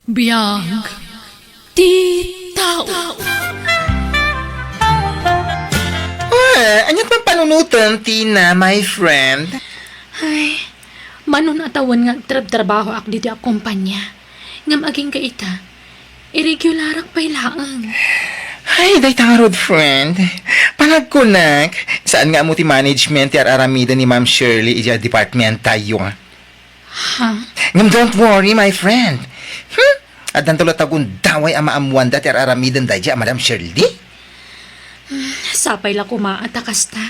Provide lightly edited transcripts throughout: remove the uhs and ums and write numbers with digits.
Biyag ti tao. Anyat man panunutan, Tina, my friend? Ay, manon atawan nga trabaho ak dito ak kumpanya. Ngam aging kaita, irregularak pa'y laang. Ay, day tangarod, friend. Panagkunak, saan nga mo ti management ti aramida ni Ma'am Shirley ija department tayo? Ha? Ngam, don't worry, my friend. At tulad tagun daway ama amwanda ti aramidan dahi Madam Shirley? Sapay la kumaatakas ta.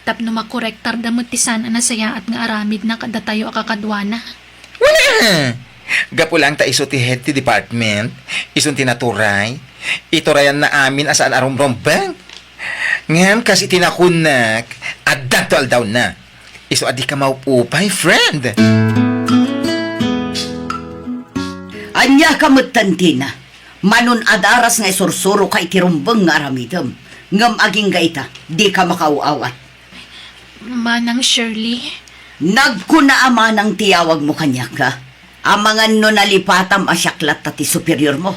Tapno makorektar damot ti sana na saya at nga aramid na kada tayo akakadwana. Wala! Gapo lang ta iso ti head ti department, ison tinaturay, iturayan na amin asaan arumrombang. Ngam kasi tinakunak, at datol daw na. Iso adi ka maupupay, friend. Anya kamutantina, manon adaras nga isursuro kay tirumbang nga aramidam. Ngam aging gaita, di ka makauawat. Manang Shirley, Nagkuna ama ng tiyawag mo kanya ka. Amangan no nalipatam asyaklat ti superior mo.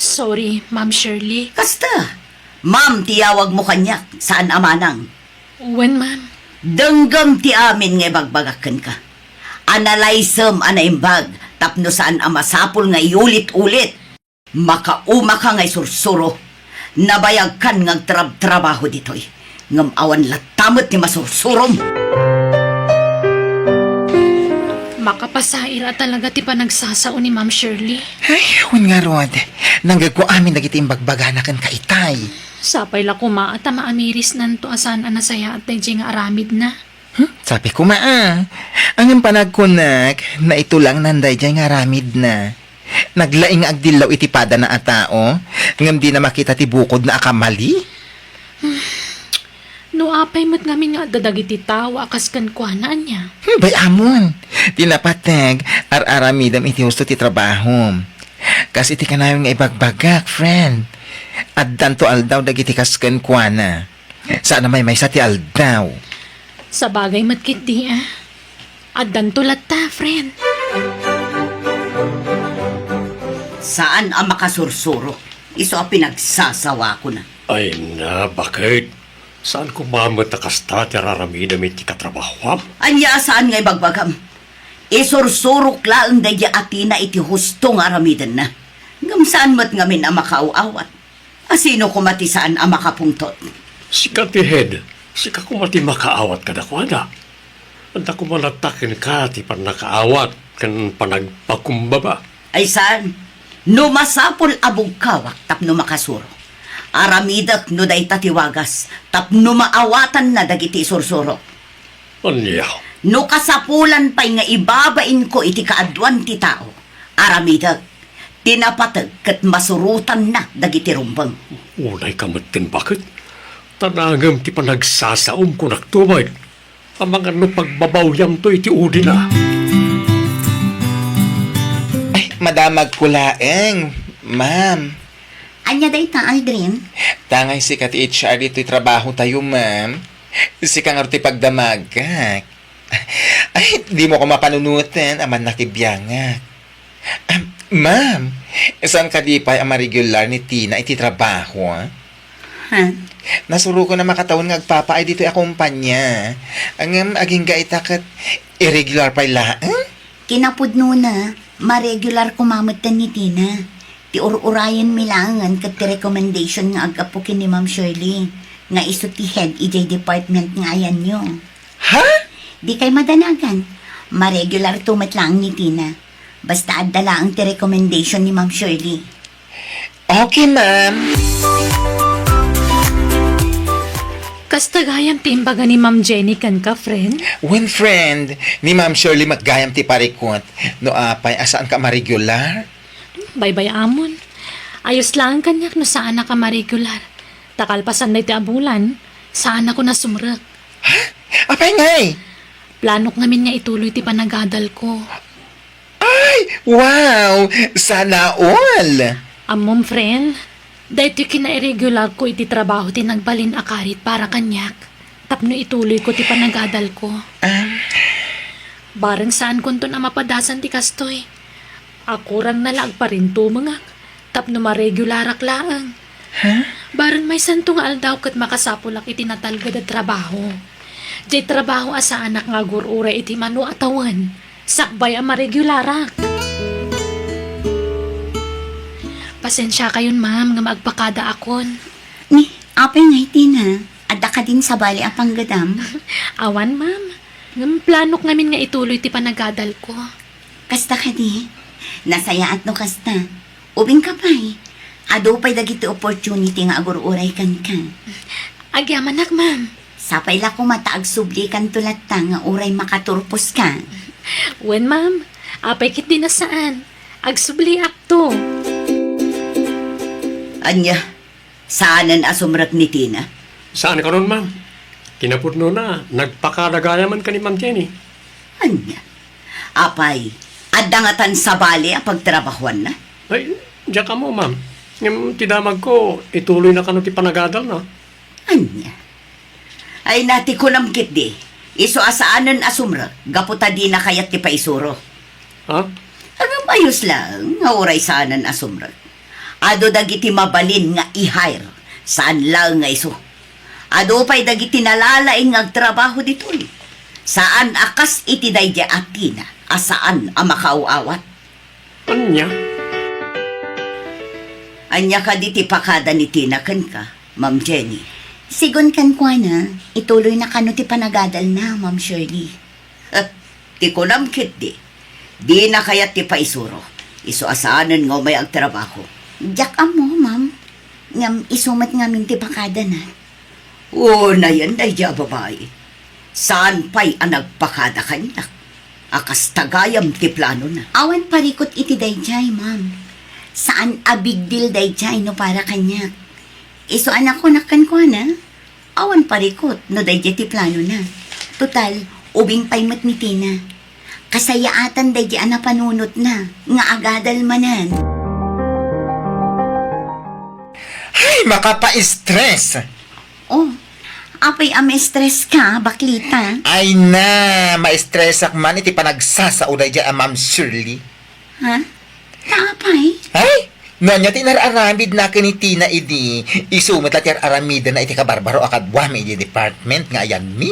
sorry, Ma'am Shirley. Kasta, ma'am tiyawag mo kanya, saan amanang? When, ma'am? Denggam ti amin nga bagbagakan ka. Analysem anaimbag, tapno saan amasapol nga iulit-ulit. Makauma ka nga sursuro. Nabayag kan nga trabaho ditoy. Ngam awan latamot ni masursurom. Makapasaira talaga ti panagsasao ni Ma'am Shirley. Ay, hun nga rod. Nanggag ko amin nagiting bagbaganakan ka itay. Sapay la kuma at maamiris nanto asan anasaya at tayo nga aramid na. Sabi ko ang panagkunak na ito lang nanday dyan nga ramid na. Naglaing agdilaw itipada na atao, ngam di na makita ti bukod na akamali. No apay mo't ngamin nga dadagiti tao akas kan kuanaan niya. Bay amon, tinapatag aramidam iti husto ti trabaho. Kasi iti kanayon nga ibagbagak, friend. At danto aldaw dagiti kasken kuana. Saan na may sa ti aldaw. Sa bagay matkit di At dantulat ta, friend. Saan ang makasursuro? Iso ang pinagsasawa ko na. Ay na, bakit? Saan ko mamatakas ta tiraramida may ti katrabahwam? Anya saan nga ibagbagam? Isursurok lang daya atina iti husto nga aramidan na. Ngam saan mo't ngamin ang makauawat? Asino kumati saan ang makapungtot? Sika ti head, sika kumati makaawat ka dakwada. Anda ko malatakin ka ti panakaawat kan panagpakumbaba. Ay saan? No masapol abog kawak tapno makasuro. Aramidak no day tatiwagas tapno maawatan na dagiti sursuro. Anya, No kasapulan pa'y nga ibabain ko iti kaadwan ti tao. Aramidak, tinapatag kat masurutan na dagiti rumbang. unay kamatin bakit? Tanangam ti panagsasaom ko naktumay. Ang mga no pagbabawyam to iti udi na. Ay, madamag kulaeng, ma'am. Anya day ta, Aldrin? Tangay si kati HR dito'y trabaho tayo, ma'am. Si kang arti pagdamagak. Ay, di mo ko mapanunutin, aman nakibiyangak. Ma'am, saan ka di pa ang regular ni Tina iti trabaho, ha? Nasuro ko na makataon nga agpapa ay dito'y akumpanya. Ang aging gaita kat irregular pa ilaan? Kinapudno na, ma-regular kumamatan ni Tina. Ti ur-urayan milangan kat ti recommendation nga agapukin ni Ma'am Shirley. Nga iso ti head EJ department nga ayan nyo. Ha? Di kay madanagan, ma-regular tumat lang ni Tina. Basta adala ang ti recommendation ni Ma'am Shirley. Okay, ma'am. Kastagayam ti imbaga ni Ma'am Jenny kan ka, friend. When friend, ni Ma'am Shirley maggayam ti parikot, no apay, asaan ka ma-regular? Bye-bye amon. Ayos lang kanyak no saan na ka ma-regular. Takalpasan na iti abulan, saan ako na sumrek. Apay ngay! Planok ngamin nga ituloy ti panagadal ko. Ay, wow! Sana all! Amom, friend, dahil ti kina-irregular ko iti trabaho ti nagbalin akarit para kanyak. Tapno ituloy ko ti panagadal ko. Barang saan kunto na mapadasan ti kastoy. Ako rang nalag pa rin to mga tapno maregularak laang. Baron may santo nga aldaw kat makasapulak iti natalgad at trabaho. Jay trabaho asa anak nga gurura iti manu atawan. Sakbay ang maregularak. Pasensya kayon ma'am nga magpakada akon. Ni, apay nga Tina. Ada ka din sa bali apang gadam. Awan ma'am. Ngam planok ngamin nga ituloy ti panagadal ko. Kasta ka di. Nasaya at no kasta. Ubing ka pa'y. Ado pa'y dagiti opportunity nga agururay kan ka. Agyamanak ma'am. Sapay la ko mataag subli kan tulat ta nga uray makaturpos ka. Wen ma'am. Apay kit din na saan. Agsubli to. Anya, saanan asumrak ni Tina? Saan ka ron, ma'am? Kinapudno na, nagpakadagayaman ka ni Ma'am Jenny. Anya, apay, adangatan sa bali ang pagtrabahuan na? Ay, diyan ka mo, ma'am. Yung tidamag ko, ituloy na kano ti panagadal na. Anya, ay nati ko namkit di. Iso asaanan asumrak, gaputa di na kayat ti paisuro. Ha? Hanggang ayos lang, nga uray saanan asumrak. Ado dagiti mabalin nga i-hire, saan lang nga iso. Ado pa'y dagiti nalalaing nga trabaho ditoy. Saan akas iti dayja atina, asaan ang makauawat. Anya? Anya ka diti pakada ni Tina ken ka, Ma'am Jenny. Sigon kan kwa na, ituloy na kano ti panagadal na, Ma'am Shirley. Ti ko namkit di. Di na kayat ti paisuro. Iso asaanan nga may agtrabaho. Diyak mo, ma'am. Ngam isumat nga minti pakada na. Oo na yan, dayja babae. Saan pa'y ang nagpakada kanyak? Akas tagayam ti plano na. Awan parikot iti dayjay, ma'am. Saan a big deal dayjay no para kanya? Iso anak ko nakan ko na. Awan parikot no dayjay ti plano na. Total, ubing paymat ni Tina. Kasayaatan dayjay na panunot na. Nga agadal manan. Ay, makapa-stress. Oh, apay stress ka, baklita. Ay na, ma-stressak man iti panagsasaunay dyan Ma'am Shirley. Ha? Kaapay? Ay, nanya tinararamid na kinitina idi. Isumat at aramida na iti kabarbaro akadwami iti department nga ayan mi.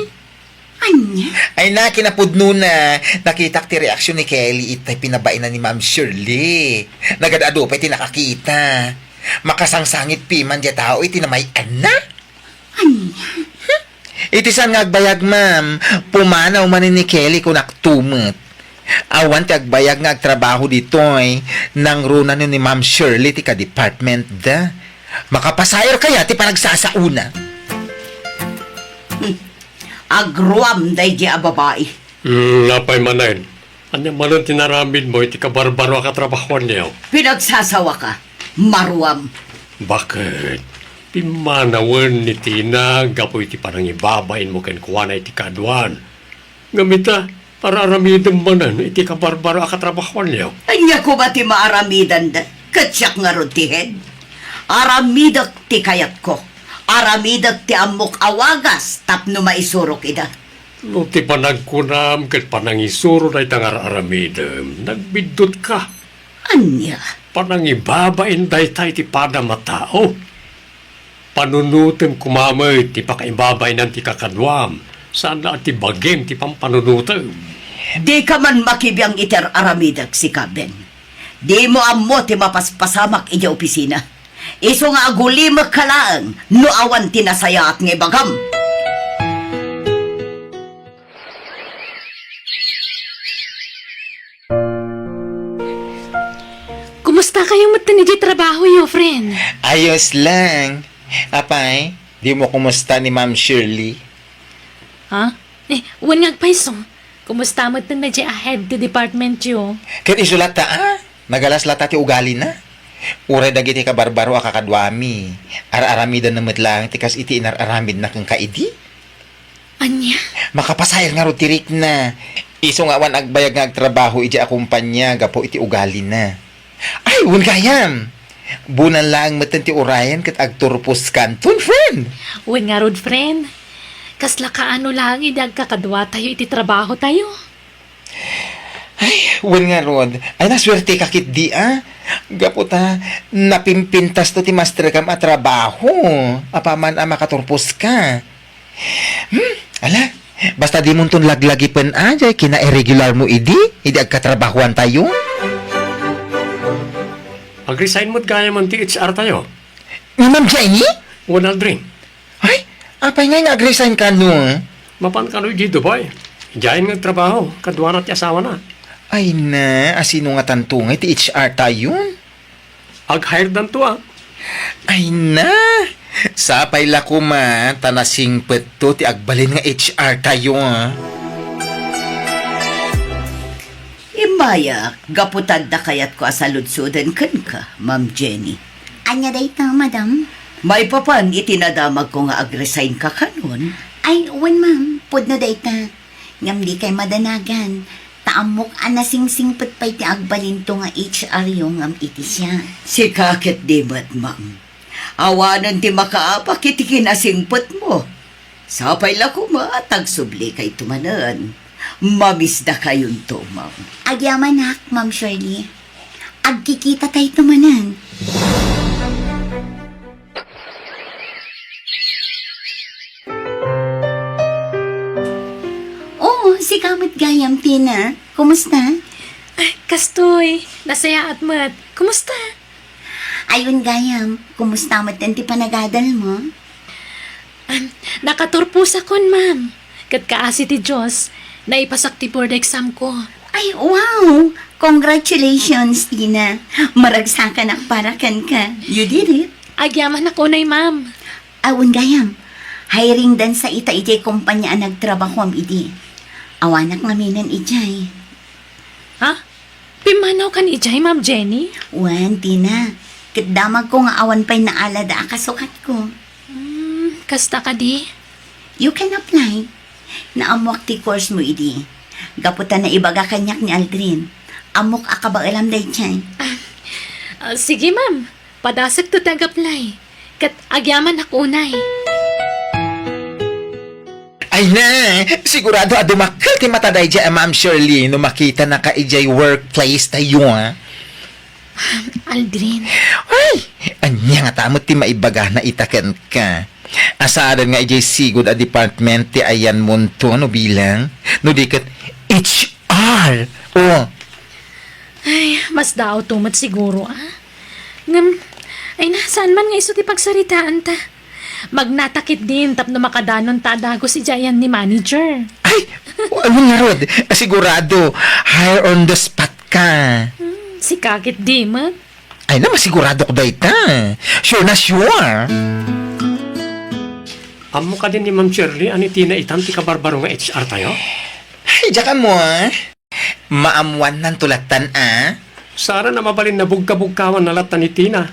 Anya? Ay na, kinapudno na. Nakita ti reaksyon ni Kelly itay pinabain na ni Ma'am Shirley. Nagadado pa iti nakakita. Makasangsangit piman di tao iti namay ana. Anya? Iti saan nga agbayag, ma'am. Pumanaw man ni Kelly kung naktumot. Awan ti agbayag nga agtrabaho ditoy. Nang runa ni Ma'am Shirley ti ka-department da. Makapasayar kaya ti panagsasauna. Agruam dayja a babae. Napay manayin. Anya manon tinaramid mo, iti kabarbaro akatrabahuan niyo. Pinagsasawa ka, maruam. Bakit? Pimanawan ni Tina, gapo iti parang ibabain mo ken kuwana iti kaduan. Gamita, para aramidem manan, iti kabarbaro akatrabahuan niyo. Anya ko ba ti maaramidan da? Katsyak nga ron ti head. Aramidak ti kayat ko. Aramidak ti amok awagas tapno maisurok ida. No ti panagkunam ket panangisuro na itangar aramidem, nagbidot ka. Anya? Panangibabain daytay ti padamatao. Panunutem kumamay ti pakaibabain ng ti kakadwam. Saan na ti bagim ti pampanunutem. Di ka man makibiyang iter aramidak si Kaben. Di mo ammo ti mapaspasamak ija opisina. Iso nga agulimak kalaang no awan tinasaya at nga bagam. Kumusta kayong matanidi trabaho yo, friend? Ayos lang. Apay, di mo kumusta ni Ma'am Shirley? Ha? Wan nga paiso. Kumusta mo na di ahead the department yo? Ket isulat ta, nagalas lata ti ugali na. Uray dagiti kabarbaro akakadwami. Ar-aramida na metlang tikas iti inararamid na kang kaidi. Anya? Makapasayar nga rotirik na. Iso nga wan agbayag nga agtrabaho iti akumpanya gapo iti ugali na. Ay, wan kayam. Bunan lang matan ti urayan kat agturpos kanton, friend. Wan nga rod, friend. Kasla kaano lang idag kakadwa tayo iti trabaho tayo. Ay, wen nga rod. Ay, naswerte ka kit di Gaputa, napimpintas to ti master kam at trabaho. Apaman makaturpos ka. Ala, basta di mo ton laglagi pen ajay, kina irregular mo idi agkatrabahuan tayo. Ag-resign mo't gaya man ti HR tayo. Nga Ma'am Jenny? One Aldrin. Ay, apay nga nag-resign ka no? Mapan ka no di Dubai. Diyan nga trabaho. Kadwa na ti asawa na. Ay na, asino nga tantungay ti HR tayo? Ag-hired dan to Ay na, sapay la ko ma, tanasing peto ti agbalin nga HR tayo Imaya, gaputad da kayat ko asaludsudan kan ka, Ma'am Jenny. Anya dayta, madam? May papan itinadamag ko nga ag-resign ka kanon. Ay, wan ma'am, pudno dayta. Ngam di kay madanagan. Taamok anasing-sing pay ti agbalin to nga HR yung ngam iti siya. Si kakit di mat, ma'am. Awanan ti makaapak iti kinasingpot mo. Sapay la ko tagsubli kay tumanan. Mamisda kayon to, ma'am. Agyaman hak, Ma'am Shirley. Agkikita tayo tumanan. Oh, si Kamot Gayam, Tina. Kumusta? Ay, kastoy. Nasaya at mat. Kumusta? Ayun, Gayam. Kumusta mo ti panagadal mo? Nakaturpos akon, ma'am. Kat kaasi ti Diyos, naipasak ti board exam ko. Ay, wow! Congratulations, Tina. Maragsakan ak para kan ka. You did it. Agyaman ako na, ma'am. Awon Gayam. Hiring dan sa ita ijay kumpanya ang nagtrabaho am idi. Awanak ngaminan ijay. Ha? Pimanaw kan ijay, Ma'am Jenny? Wan, Tina. Kitdamag ko nga awan pa'y naalada akasukat ko. Kasta ka di? You can apply. Naamok ti course mo idi. Gaputan na ibaga kanyak ni Aldrin. Amok akabang alam day chay. Sige, ma'am. Padasag to tag-apply. Kat agyaman ako unay. Ay na, sigurado adumakal ti mataday dya, Ma'am Shirley, no makita na ka ijay workplace tayo, Aldrin. Ay, anya nga tamot ti maibaga na itaken ka. Asaran nga ijay sigod a department ti ayan monto, no bilang, no dikat HR. Oh, Ay, mas daw tumat siguro, Ngam, ay nasaan man nga iso ti pagsaritaan ta. Magnatakit din tapno makadanon tadago si Jayan ni manager. ay, ano nga rod, sigurado, hire on the spot ka. Si Kakit di, mat. Ay na, masigurado ko dahi ta. Sure na sure. Amo ka din ni Ma'am Shirley, ani Tina itan ti kabarbaro nga HR tayo? Ay, diya ka mo, maamuan ng tulatan, Sara na mabalin na bugka-bugkawan na latan ni Tina.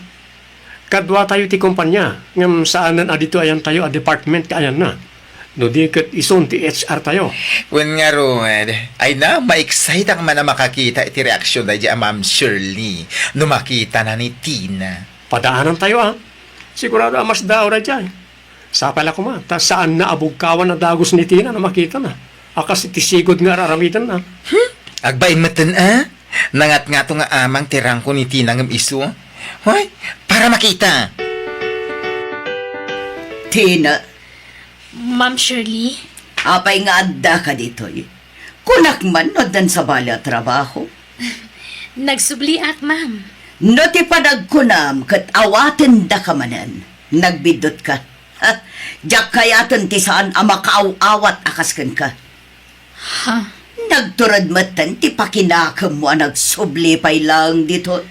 Kadwa tayo ti kumpanya, ngam saanan adito ayan tayo a department ka ayan na. No di kat ison ti HR tayo. Wen nga Rod, ay na, ma-excite ang man na makakita iti reaksyon dahi dyan, Ma'am Shirley, no makita na ni Tina. Padaanan tayo Sigurado mas daw na dyan. Sapala ko ta saan na abugkawan na dagos ni Tina na makita na. Akas iti sigod nga raramitan na. Agbain matan, nangat nga to nga amang tirang ko ni Tina ngam iso. Hoy, para makita. Tina, Ma'am Shirley. apay nga adda ka dito Kunak man no dan sa bala trabaho. Nagsubli at, ma'am. No ti panagkunam kat awaten da ka manan. Nagbidot ka. Ha? Diyak kayatan ti saan amakaaw-awat akaskan ka. Ha? Nagturad matan ti pakinakam mo nagsubli pay lang dito.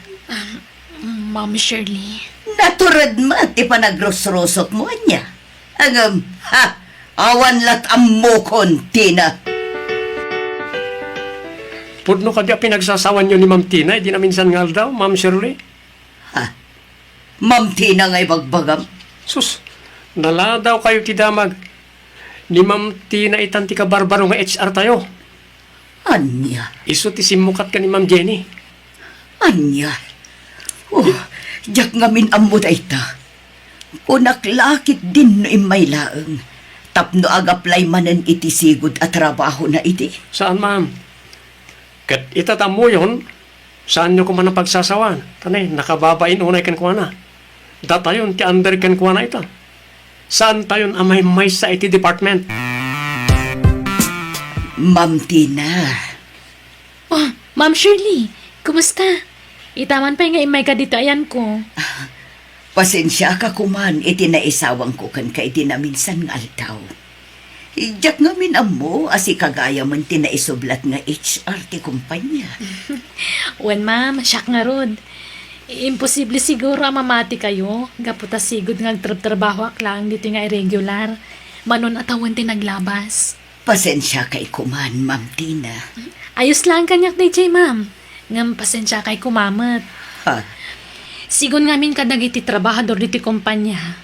Ma'am Shirley. Naturad mo ti panagrosrosok mo niya. Angam, awan lat amokon, Tina. Pudno ka di pinagsasawan nyo ni Ma'am Tina, di na minsan nga daw, Ma'am Shirley. Ma'am Tina nga'y bagbagam. Sus, nala daw kayo ti damag. Ni Ma'am Tina itan ti kabarbaro nga HR tayo. Anya, Iso ti simukat ka ni Ma'am Jenny. anya. Oh, jak ngamin ammo da ita. Kunaklakit din no imay laeng. Tapno agaplay manan iti sigod at trabaho na iti. Saan, ma'am? Kat itatam mo yun, saan nyo ko man ang pagsasawan? Tanay, nakababain unay kan kuha na. Datayon, ti under kan kuha na ito. Saan tayon amay may sa IT department? Ma'am Tina, Oh, Ma'am Shirley, kumusta? Itaman pa nga imay ka dito ayan ko. pasensya ka kuman, iti naisawang ko kan ka iti na minsan nga altaw. Ijak nga minamo, asi kagaya man tinaisublat nga HR ti kumpanya. Wen ma'am, siyak nga rod. Imposible siguro ang mamati kayo. Gaputa sigod nga trabaho aklang dito nga irregular. Manon atawan din naglabas. Pasensya kay kuman, Ma'am Tina. Ayos lang kanyak DJ ma'am. Ngam pasensya kay kumamat. Ha? Sigon nga min kadagiti trabahador diti kumpanya.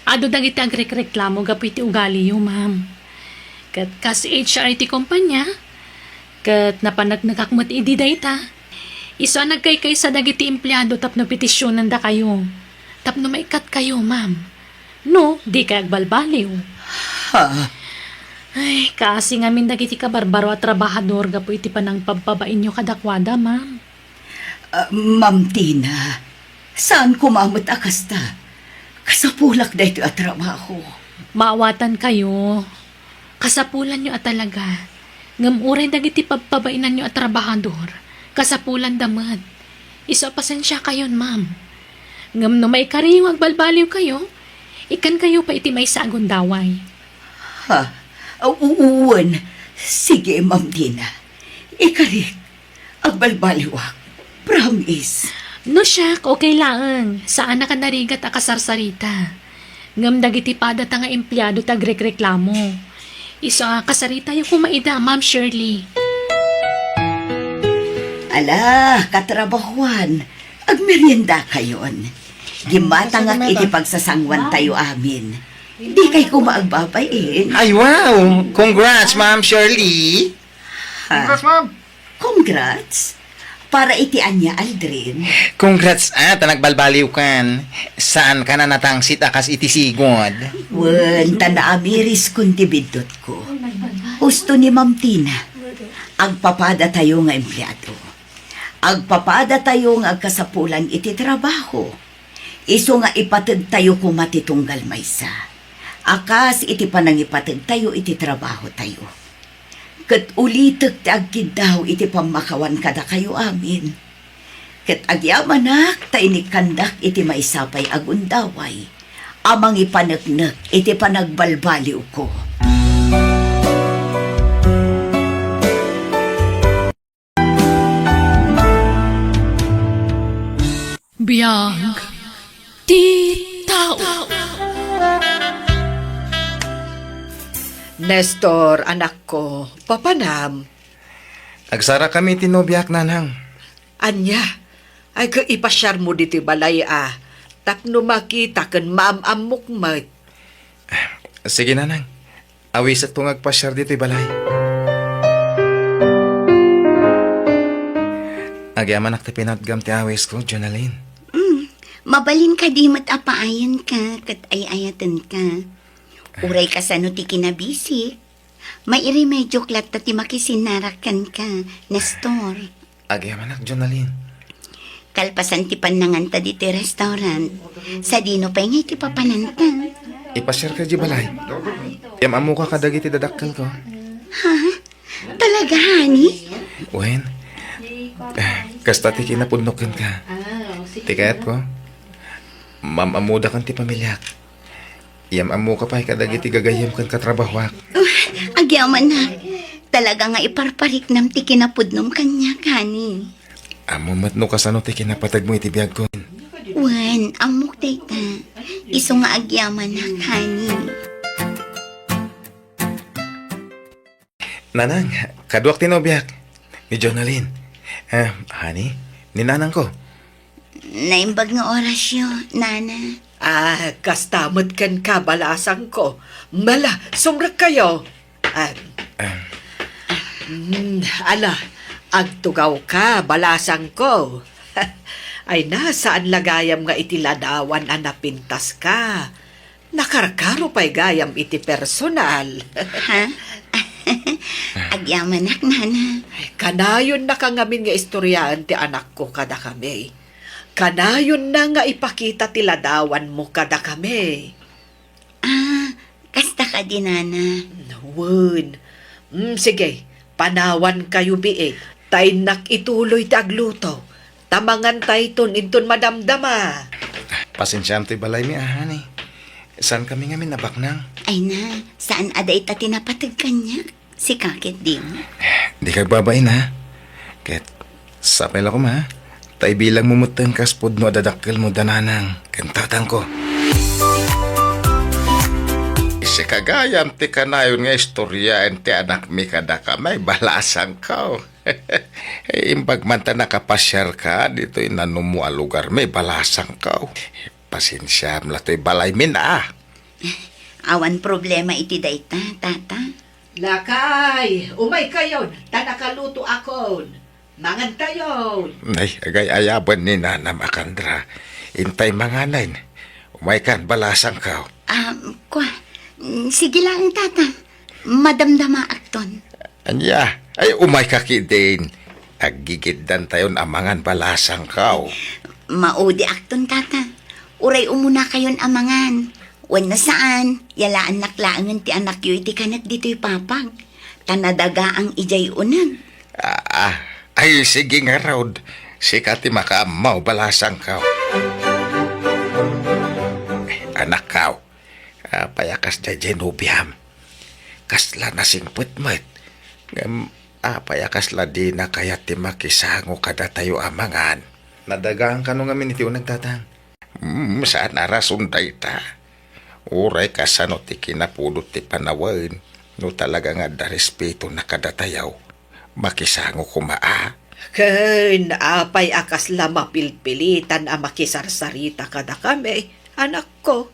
Ado dagiti agrek-reklamo gapiti ugali yo ma'am. Kat kas HR ti kumpanya. Kat napanagnagakmat idi dayta. Iso ang nagkaykay sa dagiti empleyado tapno petisyonan da kayo. Tapno maikat kayo ma'am. No, di kay agbalbaliw. Ha? Ay, kasi nga min dagiti kabarbaro at trabahador gapo iti panang pagbabain nyo kadakwada ma'am. Ma'am Tina, saan kumamot akasta? Kasapulak na ito at trabaho. Maawatan kayo. Kasapulan nyo at talaga. Ngamuray dagiti pagpabainan nyo at trabahador. Kasapulan damad. Iso pasensya kayon, ma'am. Ngam no may kariyong agbalbaliw kayo, ikan kayo pa iti may sagon daway. Ha? Uuwan. Sige, Ma'am Tina. Ikarik. Agbalbaliwak. Promise. No siyak, okay lang. Saan na ka narigat a kasarsarita? Ngam dagiti padat nga empleyado tagrek-reklamo. Iso kasarita yung kumaida, Ma'am Shirley. Ala, katrabahuan. Agmerienda kayon. Gimatang at iti pagsasangwan tayo amin. Di kay kumaagbabayin. Ay, wow! Congrats, Ma'am Shirley! Congrats, Ma'am. Congrats. Para itian niya, Aldrin. Congrats nagbalbaliw kan. Saan ka na natangsit akas iti sigod? Wen, tanaamiris kunti bidot ko. Husto ni Ma'am Tina. Agpapada tayo nga empleyado. Agpapada tayo nga agkasapulan iti trabaho. Iso nga ipatid tayo kumatitunggal maysa. Akas iti panangipatid tayo iti trabaho tayo. Kat ulitek ti agkid daw iti pamakawan kada kayo amin. Kat agyamanak ta inikandak iti maisapay agundaway. Amang ipanagnak iti panagbalbaliw ko. Biyag. Ti tao. Nestor, anak ko, papanam. Agsara kami tinobyak nanang. Anya, ay ipasyar mo diti balay Tapno makita kan maamamok mat. Sige nanang. Awis at tungagpasyar dito balay. Agyaman ak ti pinatgam ti awis ko, Jonalyn. Mabalin ka di matapaayan ka, kat ay-ayatan ka. Uray ka sa no ti kinabisi. May iremedyo klat ti makisinarakan ka, Nestor. Agyaman ak, Jonalyn. Kalpasan ti pananganta di ti restaurant. Sa dino pa nga iti papananta. Ipasyar ka di balay. Yamamu ka kadagiti dadakkel ko. Talaga, honey? Wen, kasta ti kinapudnokin ka. Tikayat ko. Mamamuda kan ti pamilyak. Yamamu ka pa kadagiti gagayam kan katrabahwak. Agyaman na. Talaga nga iparparik nam ti kinapudnom kanya, honey. Amo matno kasano ti kinapatag mo iti biyag ko. Wan, amok dayta. Iso nga agyaman na, honey. Nanang, kaduak tinobyak. Ni Jonalyn. Honey, ni nanang ko. Naimbag nga orasyo, nana. Kastamot kan kabalasang ko. Mala, sumrak kayo. Ala, agtugaw ka, balasang ko. Ay nasaan lagayam nga iti ladawan napintas ka. Nakarkaro pa'y gayam iti personal. Ha? Agyaman ak, nana. Ay, kanayon na ka ngamin nga istoryaan ti anak ko kada kami. Kanayon na nga ipakita ti ladawan mo kada kami. Kasta ka di, nana. Nawun. Sige, panawan kayo biig. Tay nak ituloy ti agluto. Tamangan tay ton inton madamdama. Pasensyam to'y balay mi ahani. Saan kami nga nabaknang? Ay na, saan aday ta tinapatag kanya? Si kakit di mo. Di kag babain ha. Ket, sapel ako ma. Tay bilang mumutang kaspod no adadakkel mo dananang. Kantatang ko. Si kagayam ti kanayon nga istorya ti anak mi kada ka may balasang ka. Imbag man ta nakapasyar ka dito inanumu a lugar may balasang ka. Pasensya mla to'y balay min Awan problema iti dayta, tata. Lakay, umay kayon. Tanakaluto akon. Mangan tayon. Ay, agay ayaban ni Nana Makandra. Intay manganay. Umaykan, balasang ka. Sige lang, tata. Madamdama akton. Anya, ay umay ka kidin. Agigiddan tayon amangan balasang ka. Maudi akton, tata. Uray umuna kayon amangan. Wan na saan, yalaan naklaangan ti anak yu iti kanak dito'y papag. Tanadaga ang ijay unang. Ay sige nga raod. Sikati makaamaw balasang ka. Anak ka. Payakas da Genubiam. Kasla nasingput mo't. Payakas la di na kaya ti makisango kada tayo amangan. Nadagaan ka nung amin iti unang tatang. Saan arason day ta? Uray ka sa no ti kinapulot ti panawan. No talaga nga da respeto na kadatayaw. Makisango kumaa. Ken, apay akas la mapilpilitan a makisarsarita kada kami. Anak ko.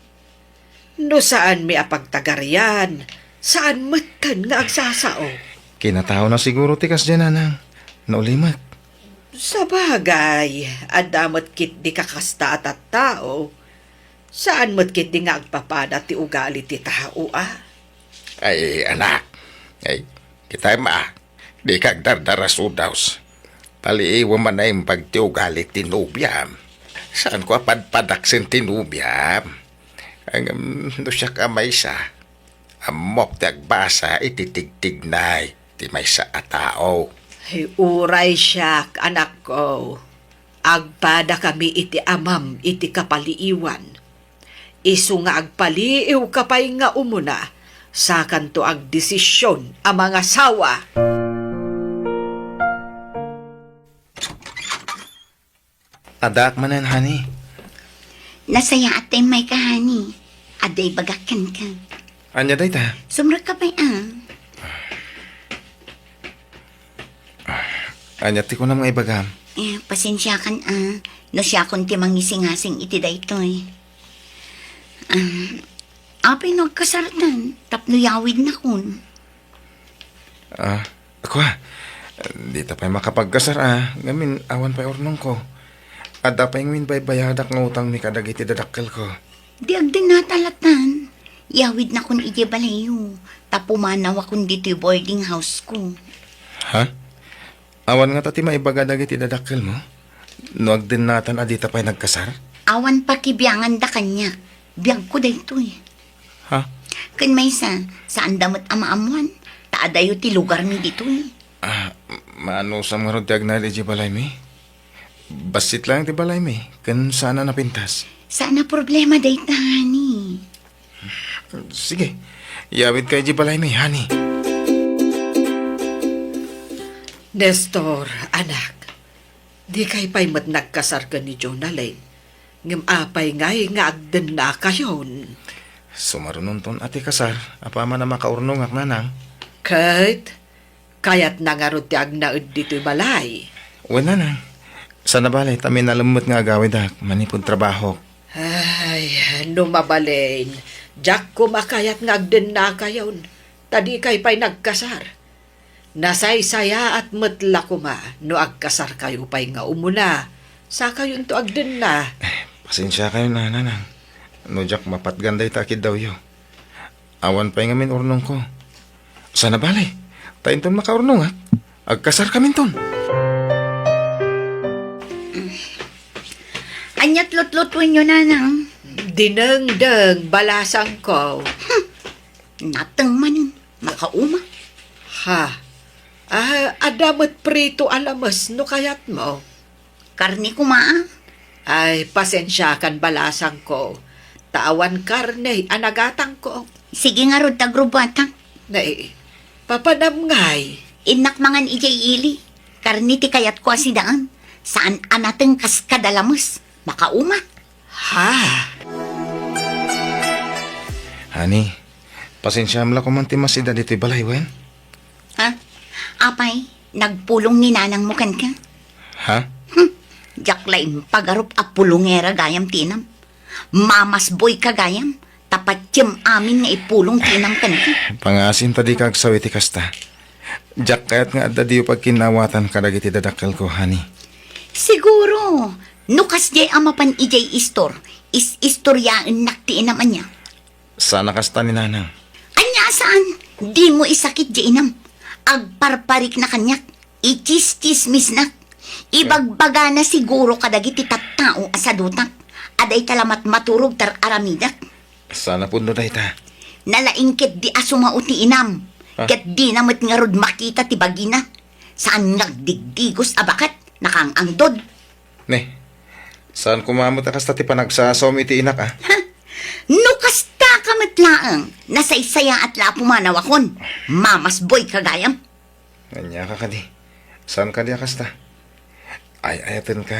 No saan mi apagtagaryan? Saan matan nga agsasao? Kinatao na siguro ti kas dyan, anang. Naulimat. Sa bagay, adamot kit di kakasta at tao. Saan mo't kit di nga agpapada ti ugali ti tao, Ay, anak. Ay, kita'y di kag dardaraso daws. Paliiwa man na yung pagtiugali tinubyam. Saan ko apadpadaksin tinubyam? Ang siya kamay sa. Amok ti agbasa ititigtignay ti may sa atao. Ay, uray siya, anak ko. Agpada kami iti amam iti kapaliiwan. Isu nga agpaliiw kapay nga umuna, sa kanto ag desisyon ang mga sawa. Adak manan, honey. Nasaya atay may kahani. Aday bagakan ka. Anya day ta? Sumra ka pa'y Anya ti ko na mga ibagam. Pasensya kan no siya kun ti mangisingasing iti daytoy. Apay nagkasaratan, tapno yawid na kun. Ako di ta pa'y makapagkasar Ngamin awan pa'y ornong ko. Ada pa'y ngawin ba'y bayadak ng utang mi kadagiti dadakkel ko. Di agdin natalatan. Yawid na kun iti balayo. Tapumanaw akong dito'y boarding house ko. Ha? Awan nga tati maibaga dagiti dadakkel mo? Nuag din natan adita pa'y nagkasar? Awan pa kibiyangan da kanya. Biyag ko daytoy. Ha? Kun may saan damot amaamuan. Taadayo ti lugar mi ditoy. Maano sa mga rodyag na di balay mi? Basit lang ti balay mi. Kan sana napintas. Sana problema dayta, hani. Sige, yawid kay di balay mi, honey. Nestor, anak, di kay pa'y mat nagkasar ka ni Jonalyn. Ngam apay ngay nga agdan na kayon. Sumarunon ton ati kasar. Apa man na makaurnong ak nanang. Kait, kayat nangarot ti agnaud dito'y balay. Wala nang. Sana balay, tamin nalamot nga agawid manipod trabaho. Ay, no mabalain. Jack ko makayat nga agdan na kayon. Tadi kay pa'y nagkasar. Nasaysaya at matla ko no agkasar kayo pa'y nga umuna. Sa kayon to agdan na. Pasensya kayo na, nanang. No jak mapatganday takid daw yo. Awan pa'y ngamin urnong ko. Sana balay. Tayin ton makaurno nga. Agkasar kami ton. Anyat lot-lotwin nyo, nanang. Dinengdeng balasang ko. Natang manin. Makauma. Ha? Adamat prito alamas no kayat mo. Karni kumaa. Ay, pasensya kan balasang ko. Tawan karne, anagatang ko. Sige nga rod tagrubatang. Papanamngay. Inak mangan ijay ili. Karni ti kayat ko asidaan. Saan anateng kas kadalamas. Makauma. Ha? Hani, pasensya mo lang kumanti masida dito'y balay, wen? Ha? Apay, nagpulong ni nanang mo kan ka. Ha? Jaklain pagarup a pulongera gayam tinam. Mamas boy ka gayam. Tapat tiyem amin nga ipulong tinam kan ka. Pangasin tadi kag sawiti kasta. Jak kayat nga adda diyo pag kinawatan kadagiti dadakkel ko, hani. Siguro, nukas jay amapan ijay istoryaan naktiin naman niya. Sana kasta ni nanang. Anya saan? Di mo isakit jay inam. Agparparik na kanyak. Ichis-chismis na. Ibagbaga na siguro kadagiti tattao asadutak. Aday talamat maturog tar aramidak. Sana puno na ita. Nalaingkit di asumauti inam. Ha? Ket di namit nga rod makita ti bagina. Saan nagdigdigos abakat nakangangdod. Ne, saan kumamot na kasta ti panagsasomi ti inak, ah? No kasta kamatlaang nasaysaya at lapumanawakon. Mamas boy kagayam. Anya ka kadi. Saan ka diya kasta? Ay, ayatin ka.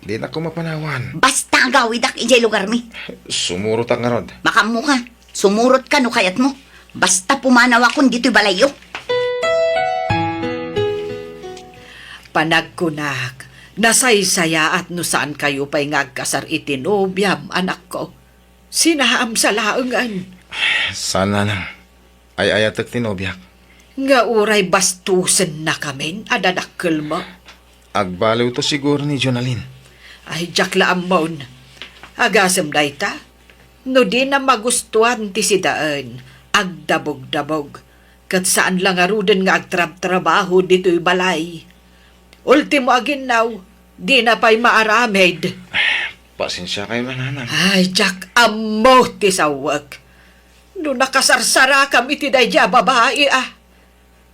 Di na ko mapanawan. Basta agawidak ijay lugar mi. Sumurot ang nga rod. Makamu ka. Sumurot ka no kayat mo. Basta pumanawakon dito'y balayo. Panagkunak, nasaysaya at no saan kayo pa'y ngagkasar itinobyam, anak ko. Sinaam sa laengan. Sana nang. Ay, ayatak tinobyak. Nga uray bastusen na kamin, adadakkel mo. Agbaliw to siguro ni Jonalyn. Ay, jakla amon. Agasem dayta. No di na magustuhan ti sidaan, agdabog-dabog. Kat saan lang aruden nga agtrab-trabaho dito'y balay. Ultimo aginaw, di na pa'y maaramed. Pasensya kayo na, nanang. Ay, Jack, amo ti sawag. No nakasarsara kami ti dayja babae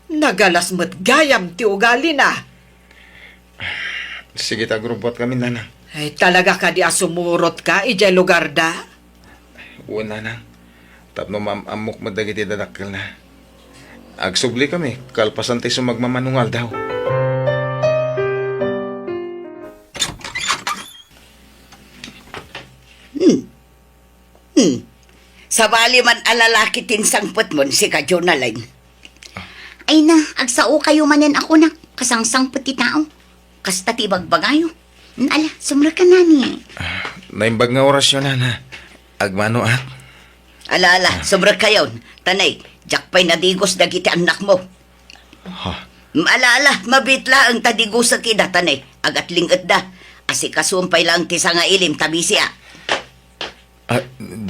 Nagalas mo't gayam ti ugali na. Sige, tagrubot kami, nanang. Ay, talaga ka di asumurot ka, ijay lugar da? Oo, nanang. Tapno amok madagiti dadakkel na. Agsubli kami, kalpasan tayo sumagmamanungal daw. Sabali man alalaki tinsangpot mo si ka Jonalyn. Ay na, agsao kayo manen ako na. Kasangsang pati tao. Kasta ti bagbagayo. Ala, sumra ka na ni. Naimbag nga orasyon, nana. Agmano at. Ala, sobra kayon. Tanay, jakpay nadigos dagiti anak mo. Ha? Ala, mabitla ang tadigos sa kida, tanay. Agat lingat da. Asikasumpay lang ti nga ilim tabisya.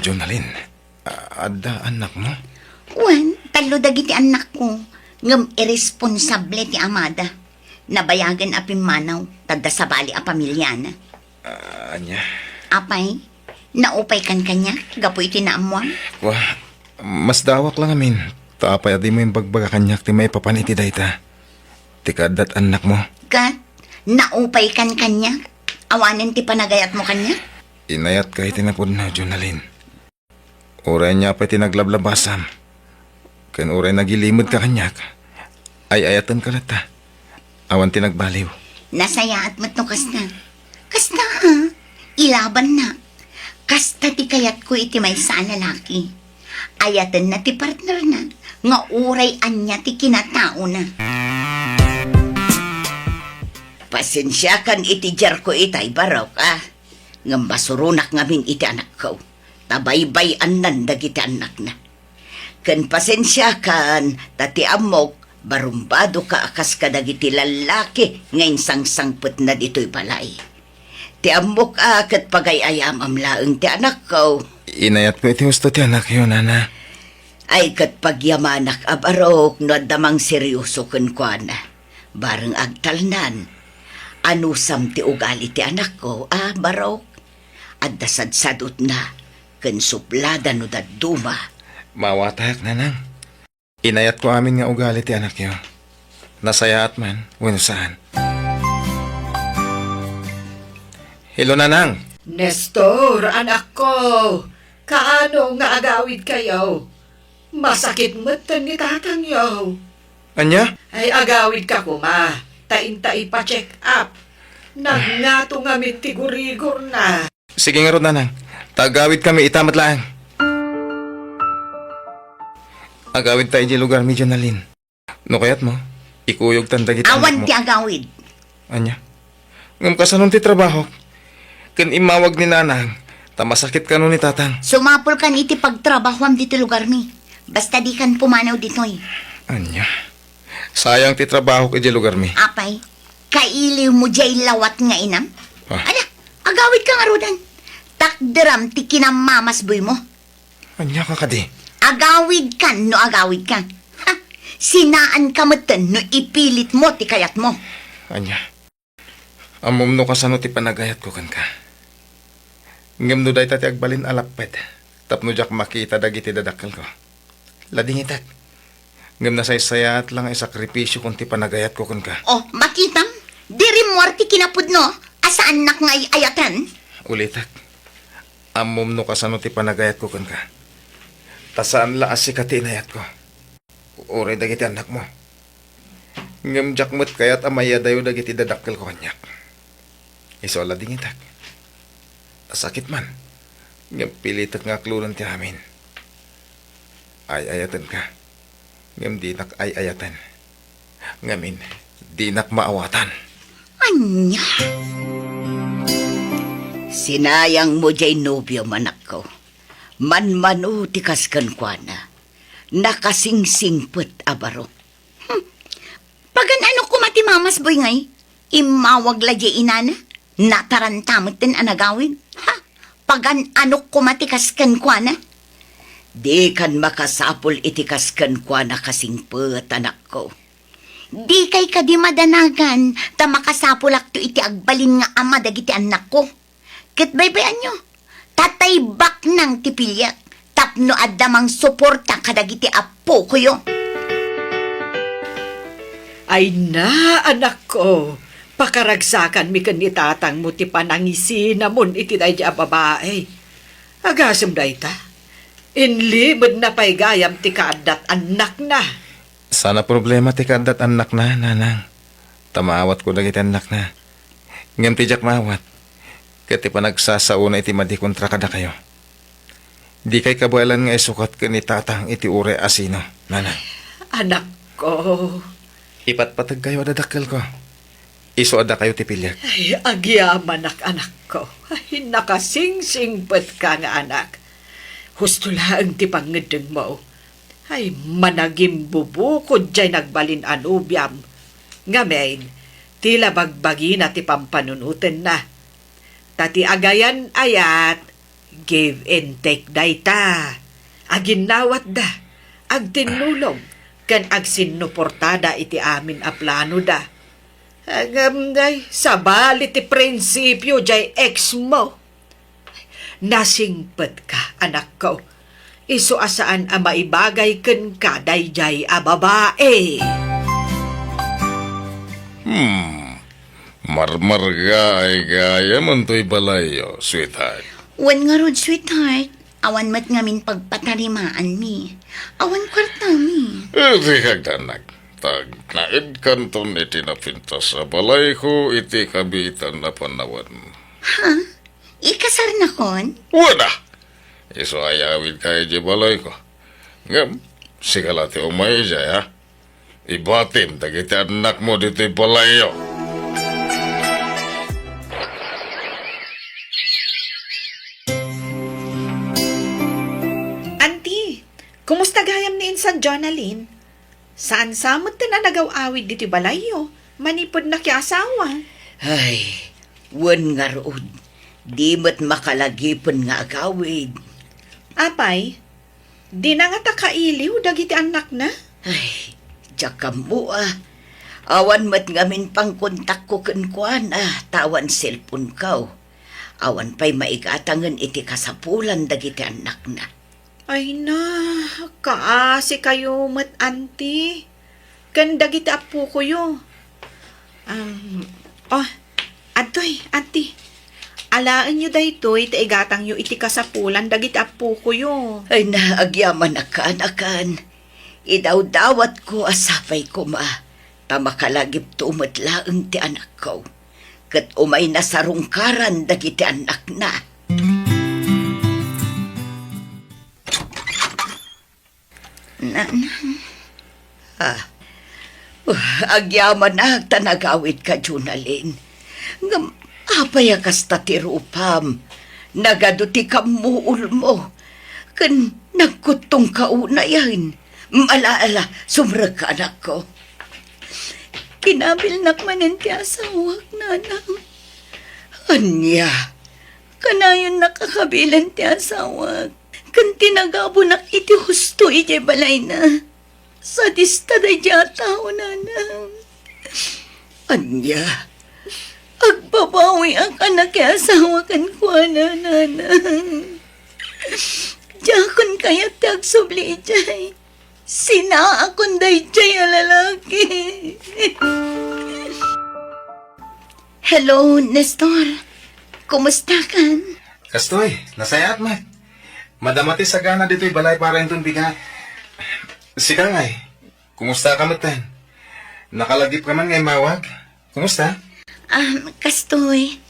Jonalyn, ada anak mo? Wan, talo dagiti anak ko. Ngam irresponsable ti amada. Nabayagan apim manaw. Tadda sa bali a pamilyana. Anya? Apay, naupay kan kanya. Gapoy tinaamuan. Wah, mas dawak lang amin. Tapay adi mo yung bagbaga kanyak ti may papaniti dayta. Tikadat anak mo. Kat, naupay kan kanya. Awanin ti panagayat mo kanya. Inayat kay tinapod na, Jonalyn. Uray niya pa'y tinaglablabasam. Kan uray nagilimod ka kanyak. Ay ayatan ka lata. Awan tinagbaliw. Nasaya at matnukas na. Kasta ha, ilaban na. Kasta ti kayat ko iti may sa lalaki. Ayatan na ti partner na. Nga uray anya ti kinatao na. Pasensya kan iti jar ko itay barok, Ngam basurunak ngamin iti anak ko. Tabaybay anan dagiti anak na. Kan pasensya kan, tati amok, barumbado ka akas ka dagiti lalaki ngayon sangsangput na dito'y balay. Ti amok kat pagayayam amlaeng ti anak ko. Inayat ko iti gusto ti anak yun, nana. Ay kat pagyamanak abarok no damang seryoso kun kuana. Bareng agtalnan. Anusam ti ugali ti anak ko, barok. At dasadsadot na, kun suplada no daduma. Mawatayak, nanang. Inayat ko amin nga ugali ti anak yo. Nasayaat man, wano saan. Hello, nanang. Nestor, anak ko, kaano nga agawid kayo? Masakit matan ni tatang yo. Anya? Ay agawid ka kuma, tain-tai pa check up. Nagngato nga mitigurigor na. Sige nga ron, nanang. Tagawid kami, itamat lang. Agawid tayo di lugar medyo nalin. No kayat mo, ikuyog tandagit anak Awan mo. ti agawid. Anya? Ngam kasanon ti trabaho. Kan imawag ni nanang, tamasakit ka nun ni tatang. Sumapol kan iti pagtrabahwam dito lugar mi. Basta di kan pumanaw ditoy. Anya? Sayang ti trabaho ka di lugar mi. Apay, kailiw mo jay lawat nga inam? Ah. Ala, agawid ka nga rodan. Takderam ti kinamamasboy mo. Anya ka kadi? Agawid kan no agawid ka. Ha, sinaan ka matan no ipilit mo ti kayat mo. Anya? Amom no kasano ti panagayat ko kan ka. Ngem no day tati agbalin alapet. Tapno jak makita dagiti dadakkel ko. Lading itat. Ngem nasaysayat lang ay sakripisyo kung ti panagayat ko kan ka. Oh, makitam? Diri mo ti kinapud no? Asaan nak nga ayatan? Ulitak. Amom no kasano ti panagayat ko kan ka. Tasaan la asi kati inayat ko. Uray dagiti anak mo. Ngem jak met kayat amaya dayo dagiti dadakkel ko kanyak. Iso lading itak. Sakit man. Ngem pilitak nga klunan ti amin. Ay-ayatan ka. Ngem di nak ay-ayatan. Ngamin, di nak maawatan. Anya? Sinayang mo jay nobyo manak ko. Manmanu ti kaskan kwa na. Nakasingsingpet abaro. Pagan ano kumati mamas boy ngay? Imawag la jay inana? Natarantamot din anagawin? Ha? Pagan ano kumati kaskan kwa na? Di kan makasapol iti kaskan kwa na kasingpet anak ko. Di kay kadi madanagan, ta makasapulak to iti agbalin nga ama dagiti anak ko. Ket baybayan nyo, tatay bak nang tipilyak, tapno adamang suporta kadagiti apo ko yo. Ay na, anak ko. Pakaragsakan mi kan itatang mo ti panangisi namon iti day a babae. Agasem day ta. Inlibad na pa'y gayam ti kaadat anak na. Sana problema ti kadat anak na, nanang. Tamawat ko dagiti anak na. Ngem ti jak mawat. Kati pa nagsasauna iti madi kontra kada kayo. Di kay kabuelan nga isukat ka ni tatang iti ure asino, nanang. Anak ko. Ipatpatag kayo adadakkel ko. Iso ada kayo ti pilyak. Ay, agyaman anak ko. Ay, nakasingsingpet ka nga anak. Husto lang ti pangedeng mo. Ay, managim bubukod jay nagbalin anubyam. Ngamen, tila bagbagi na ti pampanunutin na. Tati agayan ayat, give and take dayta. Aginawat da, agtinulong, kan agsinuportada iti amin a plano da. Agam day, sabali ti prinsipyo jay ex mo. Nasingpet ka, anak ko. Iso asaan a maibagay ken ka dayjay a babae. Marmarga ay gaya man to'y balayo, sweetheart. Wan nga rod, sweetheart. Awan mat ngamin pagpatarimaan mi. Awan kwarta mi. Iti kagdanak. Tag naid kanton iti napintas sa balay ko iti kabitan na panawan. Ha? Ikasar na kon? Wala! Iso ayawid kayo di balay ko. Ngam, sigalati umay dya ha. Ibatim, dagiti anak mo dito balayo. Auntie, kumusta gayam ni Insan Jonalyn? Saan samot na nagaw-awid dito balayo? Manipod na kya asawa. Ay, wan nga rood. Di mo't makalagipon nga agawid. Apay, Di na nga takailiw, dagiti anak na. Ay, tsaka mo Awan mat ngamin pang kontak ko kuan tawan cellphone kaw. Awan pa'y maigatangan iti kasapulan dagiti anak na. Ay na, kaasi kayo mat auntie. Kan dagiti apo ko yo. Adoy, auntie. Alaan nyo daytoy, taigatang nyo iti kasapulan, dagiti apo ko yo. Ay naagyaman akan. Idaw-dawat ko asapay ko Tamakalagip tumatlaang ti anak ko. Kat umay nasarungkaran dagiti anak na. Agyaman na tanagawid ka, Junalin. Ngam, apaya kasta ti rupam. Nagaduti ka muul mo. Kan nagkutong kauna yan. Malaala, sumrag ka anak ko. Kinabil nakmanan ti asawak, nanang. Anya, kanayon nakakabilan ti asawak. Kan tinagabo nak iti husto iti balay na. Sa dista da dya tao, nanang. Anya, agbabawi ang anak ti asawa kan ko, nanang. Diyakon kaya ti agsubli ijay. Sina akong dayjay lalaki. Hello, Nestor. Kumusta kan? Kastoy, nasayat man. Madamati sa gana dito'y balay para yung bigat. Sika ngay, kumusta ka matan? Nakalagip ka man ngay mawag. Kumusta? Kastoy.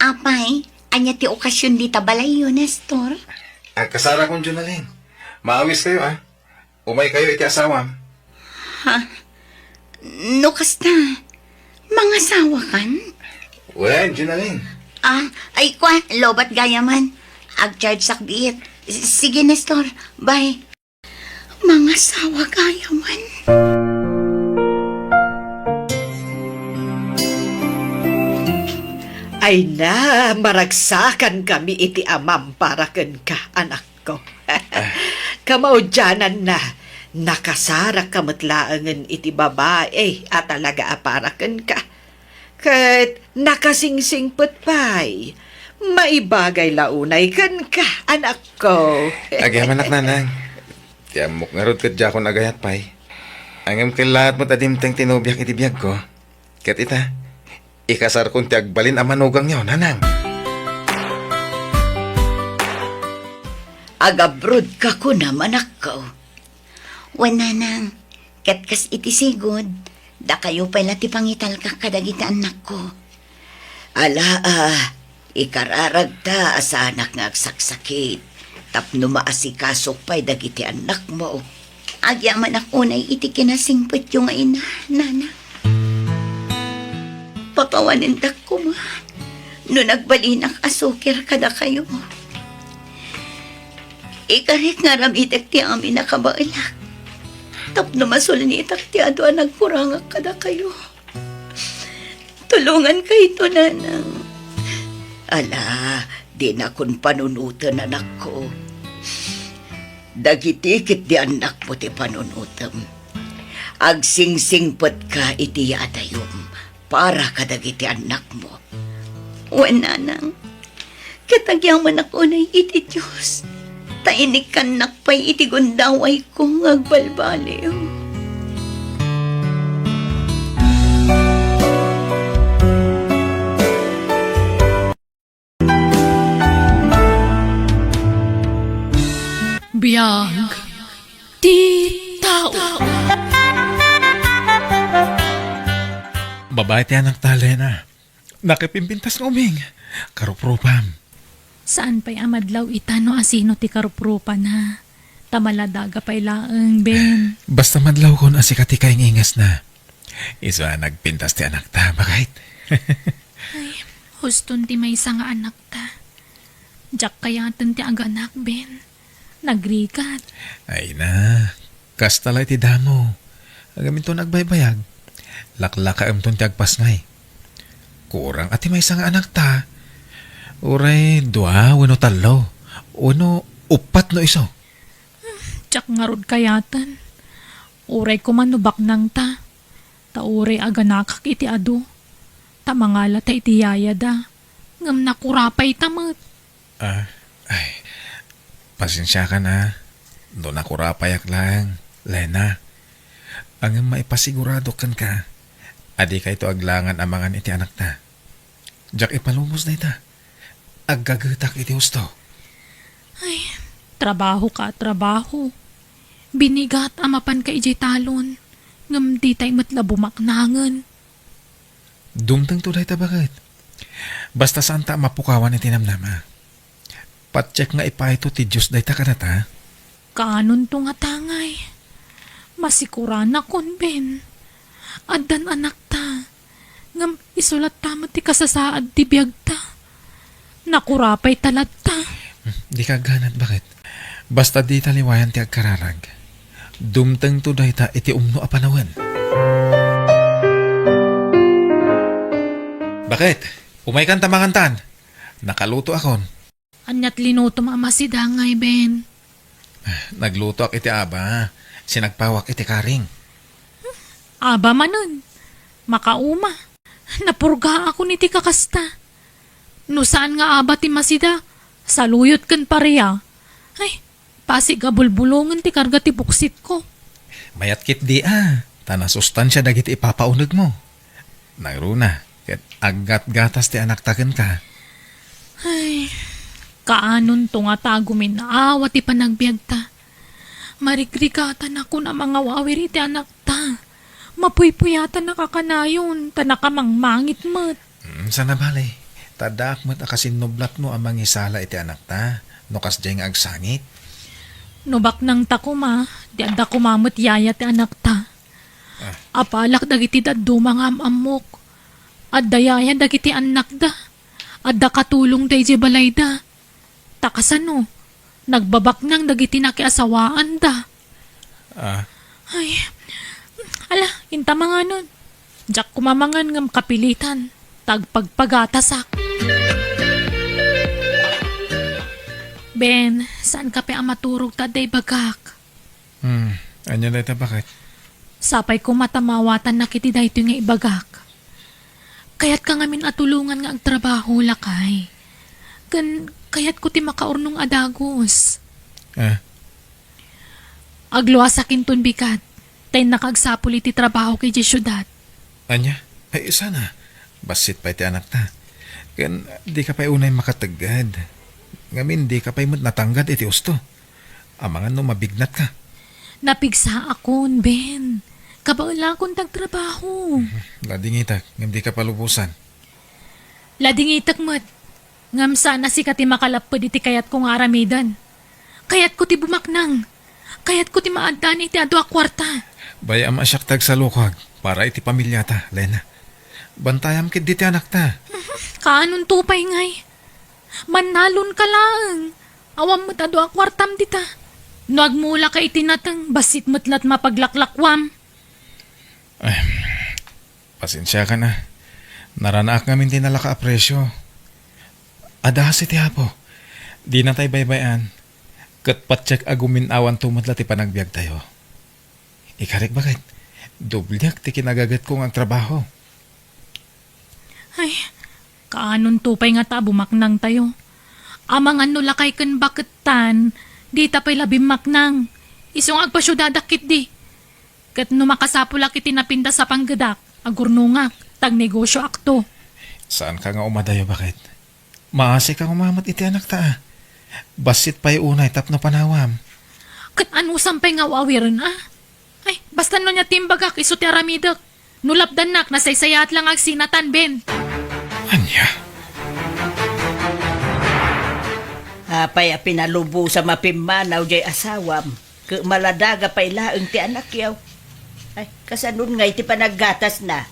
Apay, anya ti okasyon di tabalay yun, Nestor. Kasara kong Junalin. Maawis kayo Umay kayo iti asawam. No, kasta. Mga sawa kan? Wen, Junalin. Ay kwa, lobat gayaman. Ag-charge sakbiit. Sige, Nestor. Bye. Mga sawa gayaman. Ay na, maragsakan kami iti amam para ken ka, anak ko. Kamaudyanan na, nakasara kamatlaangan iti babae at talaga aparakan ka. Kat nakasingsing putpay, maibagay launay kan ka, anak ko. Agyaman nak nanang. Tiyamok nga rod kat dya ko nagayat pay. Angam kilat mo tadimtang tinubyak iti biyag ko. Kat ita, ikasar kong tiagbalin ang manugang niyo, nanang. Agabrod ka ko naman ako. Wala nang. Katkas iti sigod. Da kayo pala ti pangital ka kadagiti anak ko. Ala ikararag ta asa anak nga agsaksakit. Tapno maasikasok pa'y dagiti anak mo. Agyaman ako na iti kinasingpot yung ina, nana. Papawanin da ko no nagbalinak asukir kada kayo. Ikarit nga ramitek ti amin nakabailak. Tapno masulnitak ti adwa nagkurangak kada kayo. Tulungan kayo ito, nanang. Ala, di na kun panunutan anak ko. Dagitikit di anak mo ti panunutam. Agsingsingpot ka iti yadayom para kadagiti anak mo. Wala nang. Katagyaman ako na iti Diyos. Tainik kanak pa'y iti gundaway kong agbalbaliw. Biyag ti tao. Babae ti anak talena. Nakipimpintas ng uming. Karuprupam. Saan pa'y amadlaw itano asino ti karuprupa na? Tamaladaga pa'y laeng, Ben. Basta madlaw kon asikati kay ingas na. Isa nagpintas ti anak ta, bakit? Ay, huston ti may nga anak ta. Diyak kayatan ti aganak, Ben. Nagrikat. Ay na, kastalay ti damo. Agamin to nagbaybayag. Laklaka ton ti agpasngay. Kurang ati may nga anak ta. Uray, dua, wano talo. Wano, upat no iso. Tsak nga rod kayatan. Uray ko manubak nang ta. Tauray aganakak iti ado. Tamangala ta iti yayada. Ngam nakurapay tamat. Pasensya ka na. Doon ako rapayak lang. Lena, ang maipasigurado kan ka. Adi ka ito aglangan amangan iti anak na. Jack ipalumos na ita. Aggagatak iti husto. Ay, trabaho ka, trabaho. Binigat amapan ka ijay talon. Ngam di tay matla bumaknangan. Dumtang to dahi ta bakit? Basta saan ta mapukawan iti namnama. Patcheck nga ipahito ti Diyos dahi ta kanata. Kanon to nga tangay. Masikuran na kon, Ben. Adan anak ta. Ngam isulat tama ti kasasaad ti biyag ta. Nakurapay talat ta. Di ka ganat bakit? Basta di taliwayan ti agkararag. Dumtang to dahi ta iti umno a panawan. Bakit? Umay kan tamangantan. Nakaluto akon. Anyat linuto mama si dangay, Ben. Nagluto ak iti aba. Sinagpawak iti karing. Aba manon. Makauma. Napurga ako ni ti kakasta. No saan nga aba ti masida? Saluyot kan pareya. Ay, pasigabulbulungan ti karga ti buksit ko. Mayat kit di Tana sustansya dagiti ipapaunag mo. Nagruna. Ket aggat gatas ti anak taken ka. Ay, kaanon to nga tagumin na awa ti panagbiag ta. Marikrikatan ako na mga wawir iti anak ta. Mapuypuyatan nakakanayon, ta nakamangmangit mat. Sana bali. Tadak mat akasinublat mo amang isala iti anak ta. Nukas diyang agsangit. Nubak nang ta kuma, di anda kumamot yaya ti anak ta. Apalak dagiti daddo mga amamok. Adda yaya dagiti anak da. Adda katulong da iti balay da. Takasano, nagbabak nang dagiti nakiasawaan da. Ay, ala, inta mga nun. Diyak kumamangan ngam kapilitan. Tagpagpagatasak. Ben, saan ka pa maturog taday bagak? Anya na ito bakit? Sapay ko matamawatan na kiti dahito nga ibagak. Kaya't ka ngamin atulungan nga ang trabaho lakay. Kaya't ko ti makaurnong adagos. Agluwa sa kinton bikat. Tay nakagsapul iti trabaho kay di syudad. Anya? Ay, sana. Basit pa iti anak ta. Kan di ka pa unay makatagad. Ngamin di ka pa imot natanggad iti usto. Amangan no mabignat ka. Napigsa akon, Ben. Kabaula akong tagtrabaho. Lading itak, ngam di ka palubusan. Lading itak mat. Ngam sana si kati makalapod iti kayat kong aramidan. Kayat ko ti bumaknang. Kayat ko ti maaddan iti ado a kwarta. Baya masyak tag sa lukag para iti pamilya ta, Lena. Bantayam kit di ti anak ta. Kaanon tupay ngay. Manalon ka lang. Awam mo't ado a kwartam dita. No agmula ka itinatang basit mo't mapaglaklakwam. Pasensya ka na. Naranaak ngamin tinala ka apresyo. Adahas iti hapo. Di na tayo baybayan. Kat patsyak agumin awan tumatla ti panagbiag tayo. Ikarik bakit? Dublyak ti kinagagat kong ang trabaho. Ay, kaanon tupay nga ta bumaknang tayo. Amang ano lakay kan baketan, di tapay labing maknang. Isong agpasyudadakit di. Kat no makasapulak iti napinda sa panggadak, agurnungak, tag negosyo akto. Saan ka nga umadayo bakit? Maasi kang umamat iti anak ta. Basit pa'y unay tapno panawam. Kat ano sampay nga wawiran Ay, basta no niya timbagak iso ti aramidak. Nulapdan nak, nasaysayat lang ag sinatan, Ben. Anya? Apay a pinalubo sa mapimanaw jay asawam. Maladaga pa ilaang ti anak yaw. Ay, kasanun ngay ti panaggatas na.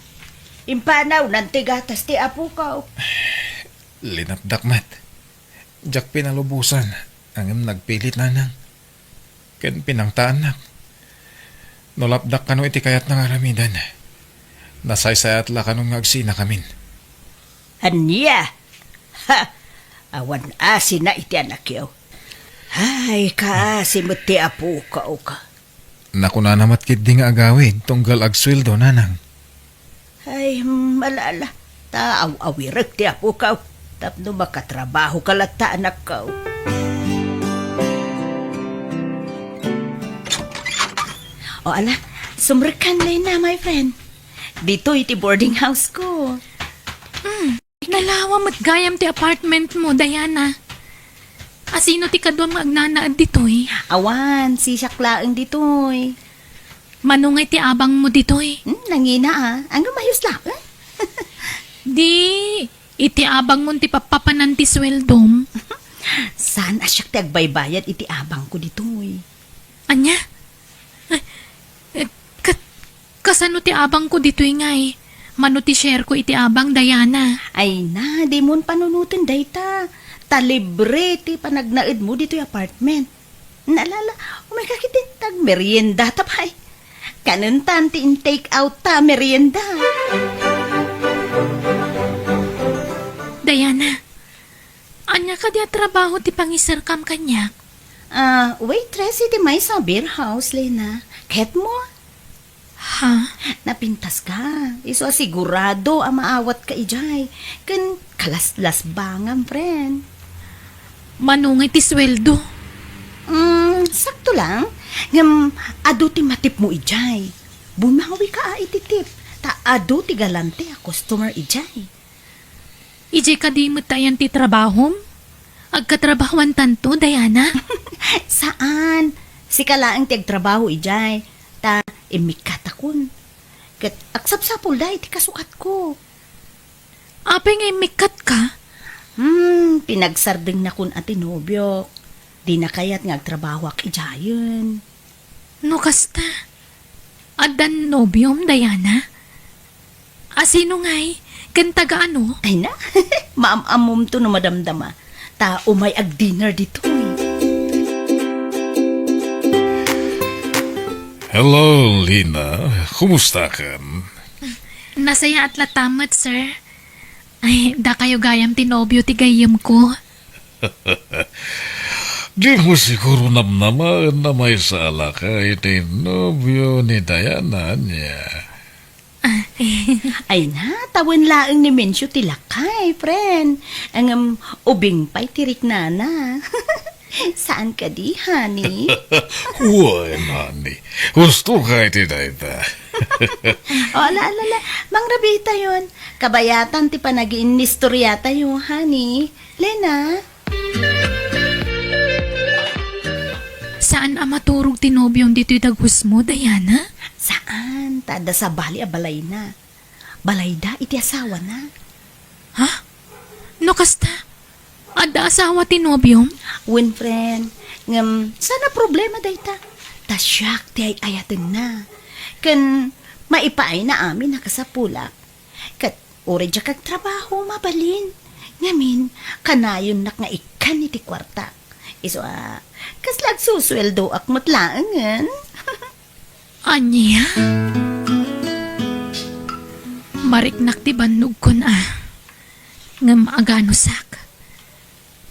Impanaw nanti gatas ti apo ka. Linapdakmat. Diyak pinalubusan. Ang nagpilit na nang. Ken pinangtaan na. Nolapdak kano iti kayat ng aramidan. Nasaysayat la kanong agsina kamin. Anya? Ha! Awan asin na iti anak yaw. Ay, kasimot ti apo ka o ka. Naku na namat kid di nga agawid, tunggal agsweldo, nanang. Ay, malala. Taaw-awirag ti apo ka. Tapno makatrabaho ka lata anak ka. O ala, sumrekan na my friend. Dito iti boarding house ko. Nalawa mat gayam ti apartment mo, Diana. Asino ti kadwam nga agnanaad ditoy? Awan, si Shaklaang ditoy. Manungay ti abang mo ditoy. Nangina ang mayos lang. Di, iti abang mo ti papapanan ti sweldom. Saan asyak ti agbaybayad iti abang ko ditoy. Anya? Kasano ti abang ko ditoy ngay? Mano ti share ko iti abang, Diana. Ay na, di mon panunutin dayta. Talibre ti panagnaid mo dito yung apartment. Naalala, umay kakitin tag merienda tapay. Kanuntan ti in take out ta merienda. Diana, anya ka di trabaho ti pangisarkam kanya? Waitress iti may sa beer house, Lena. Ket mo? Ha? Napintas ka. Iso sigurado ang maawat ka ijay. Kan kalaslas bangam, friend. Manungay ti sweldo. Sakto lang. Ngam, ado ti matip mo ijay. Bumawi ka iti tip. Ta ado ti galante a customer ijay. Ije ka di mo tayan ti trabahom? Agkatrabahuan tanto, Diana? Saan? Si kalaang ti agtrabaho ijay. Ta imikatakon. Kat aksapsapol da iti kasukat ko. Apay ngay mikat ka? Pinagsardeng na kun ati nobyo. Di na kayat nga agtrabaho ak ijayon. No kasta. Adan nobyom, Diana? Asino ngay? Kan taga ano? Ay na, maam-amom to no madamdama. Ta umay ag dinner dito Hello, Lina. Kumusta kan? Nasaya at latamat, sir. Ay, da kayo gayam tinobyo ti gayam ko. Di mo siguro namnaman na may sala ka iti nobyo ni Diana niya. Ay na, tawin laeng ni Mensyo tilakay, friend. Ang ubing pa'y tirik na na. Saan ka di, honey? Uy, nani. Gusto ka iti dayta. Ala, Mang Rabita yun. Kabayatan ti panagiin ni storyata yun, honey. Lena? Saan amaturog tinobyong dito'y dagus mo, Diana? Saan? Tada sa bali a balay na. Balay da, iti asawa na. Ha? No kasta? Ada asawa tinobyong? Win, friend. Ngam, sana problema dayta. Tasyak ti ay ayatin na. Kan maipaay na amin nakasapulak. Kat uri dya kag trabaho mabalin. Ngamin, kanayon nak nga ikan iti kwarta. Iso kaslag susweldo ak matlaangan. Anya? Mariknak ti bannog ko na. Ngam agano sak.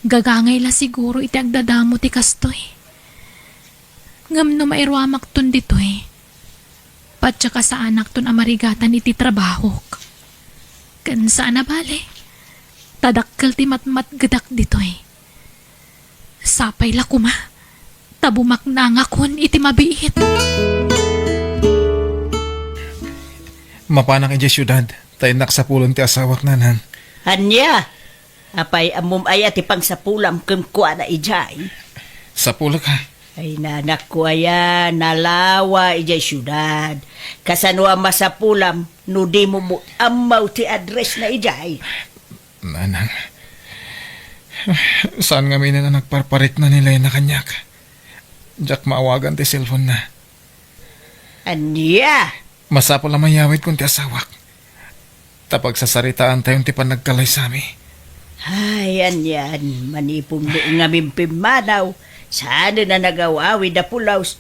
Gagangay la siguro iti agdadamo ti kastoy. Ngam no mairwamak ton ditoy. Patsa ka sa anak ton amarigatan iti trabahok. Kan saan na bale? Tadakkel ti matmat gadak ditoy. Sapay la kuma. Tabumak na nga kun iti mabiit. Mapanak iti syudad. Tayo naksapulon ti asawak nanang. Anya, apay amum ay ati pang sapulam kumkuha na ijay. Sapulak ka. Ay nanak ko aya, nalawa ijay syudad. Kasano ang masapulam, no di mo mo amaw ti address na ijay. Nanang. Saan nga may na nagparparit na nila na kanyak? Jack maawagan ti cellphone na. Anya, Masapol na mayawit kung ti asawak. Tapag sasaritaan tayong ti panagkalay sami. ay anyan, manipong nga mimpimanaw. Sana na nagawawi da pulaws.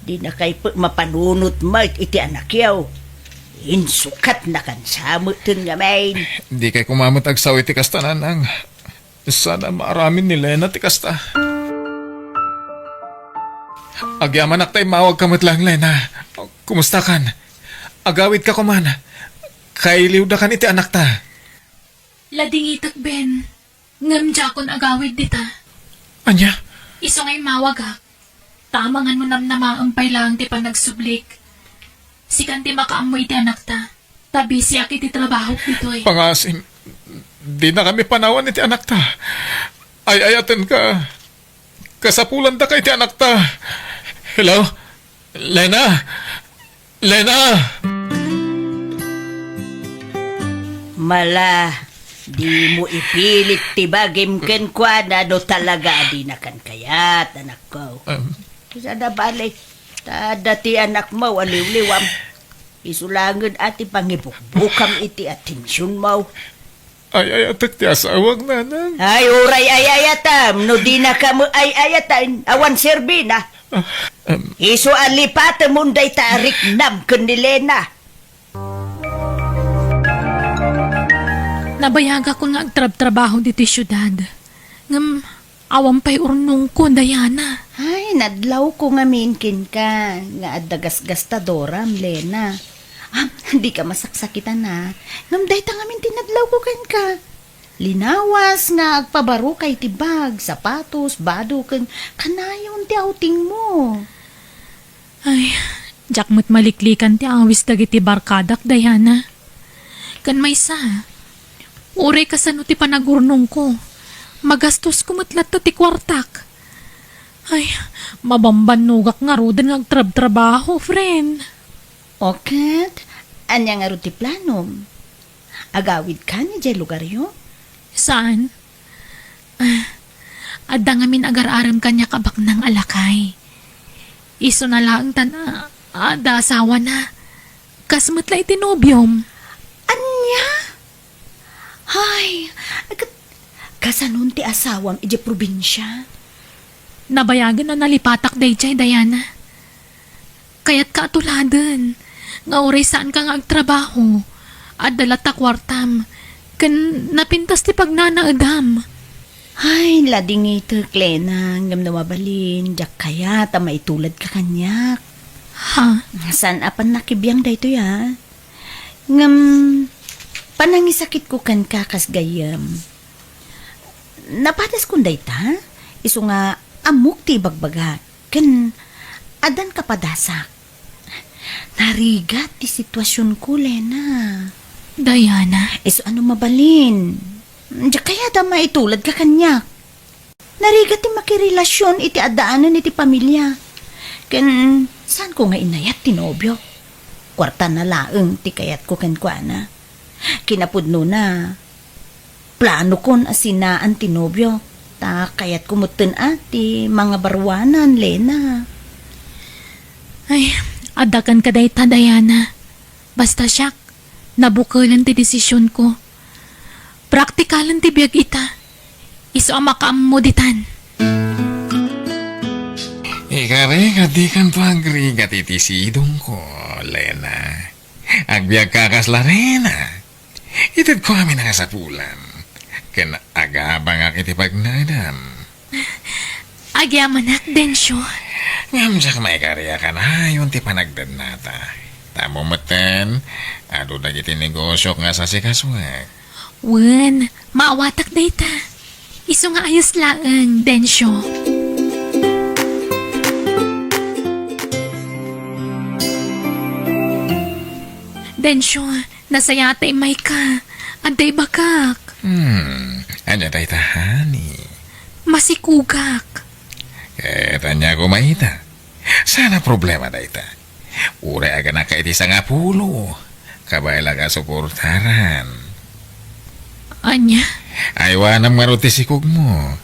Di na kay mapanunot mat iti anak yaw. Insukat na kan samutin nga main. Di kay kumamot agsaw iti kasta nanang. Sana maaramin nila na ti kasta. Agyaman tayo mawag kamot lang, Lena. Kumusta kan? Agawid ka kuman. Kailiw da kan iti anak ta. Ladingitak, Ben. Ngamdya kon agawid dita. Anya? Iso ngay mawag ha. Tamangan mo namnamaampay lang ti panagsublik. Sikan ti makaamoy ti anak ta. Tabi siya kiti trabaho dito eh. Pangasim, di na kami panawan iti anak ta. Ay-ayaten ka. Kasapulan da kay ti anak ta. Hello? Lena? Lena? Mala, di mo ipilit tibagim ken kwa na do talaga di na kan kayat, anak ko. Kisa na balik, tada ti anak mo, aliw-liwam. Isulangan ati pangibukbukam iti atensyon mo. Ay-ayatek ti asawag nanang. Ay, uray ayayatam, no di na ka mo ayayatan, awan serbina. Isu alipata munday tarik nam kandilena. Nabayaga ko nga agtrab-trabaho dito syudad. Ngam, awam pa'y urnong ko, Diana. Ay, nadlaw ko nga minkin ka. Nga adagas-gastadoram, Lena. Hindi ka masaksakitan na. Ngamday ta ngamin tinadlaw ko kan ka. Linawas nga agpabaro kay tibag, sapatos, bado, kanayon ti outing mo. Ay, jakmat maliklikan ti awis dagiti barkadak, Diana. Kan may sa. Uray kasano ti panagurnong ko. Magastos ko matlat ti kwartak. Ay, mabambanugak nga rodan ng trab-trabaho, friend. Okat, anya nga ro ti planom? Agawid ka ni jay lugar yo? Saan? Adda ngamin agar-aram kanya kabak ng alakay. Iso na lang ada asawa na. Kasmatla itinobyom. Anya? Ay, kasanon ti asawam ije probinsya? Nabayagan na nalipatak day chay, Diana. Kaya't kaatuladan. Nga oray saan ka nga agtrabaho. At dalata kwartam. Kan napintas ti pagnanaadam. Ay, lading ito, Klena, ngam na mabalin, jak kaya, ta maitulad ka kanyak. Ha? Saan apan nakibiyang da ito ya? Ngam, panangisakit ko kan kakas gayam. Napatas kong dayta, iso nga amok ti bagbaga, kan adan kapadasak. Narigat ti sitwasyon ko, Lena. Diana. Iso ano mabalin? Diya kaya da maitulad ka kanyak. Narigat ti makirelasyon iti adaanan iti pamilya. Kan saan ko nga inayat ti nobyo? Kwarta na laeng ti kayat ko kankwana. Kinapudno na. Plano kon asinaan ti nobyo. Ta kayat kumuten ati mga barwanan, Lena. Ay, adakan ka day ta, Diana. Basta siyak, nabukalan ti desisyon ko. Praktikalan ti biyag ita. Iso ang makaamoditan. Ikare, di kan to agrigat iti sidong ko, Lena. Agbiag kakas la rena. Itid ko kami nakasapulan. Ken agabang ak iti pagnadam. Agyamanak, Densyo. Ngam siya maikariya ka na yun ti panagdan nata. Tamo matan, ado dagiti negosyo nga sa sikaswag. Wen, maawatak day ta. Iso nga ayos laeng, Densyo. Densyo, nasaya tay may ka. Anday bakak. Anya tayo tahani. Masikugak. Tanya ko maita. Sana problema da ita. Ure aga na kaiti sa nga pulo. Kabayla ka suportaran. Anya? Aywanam nga ruti sikog mo.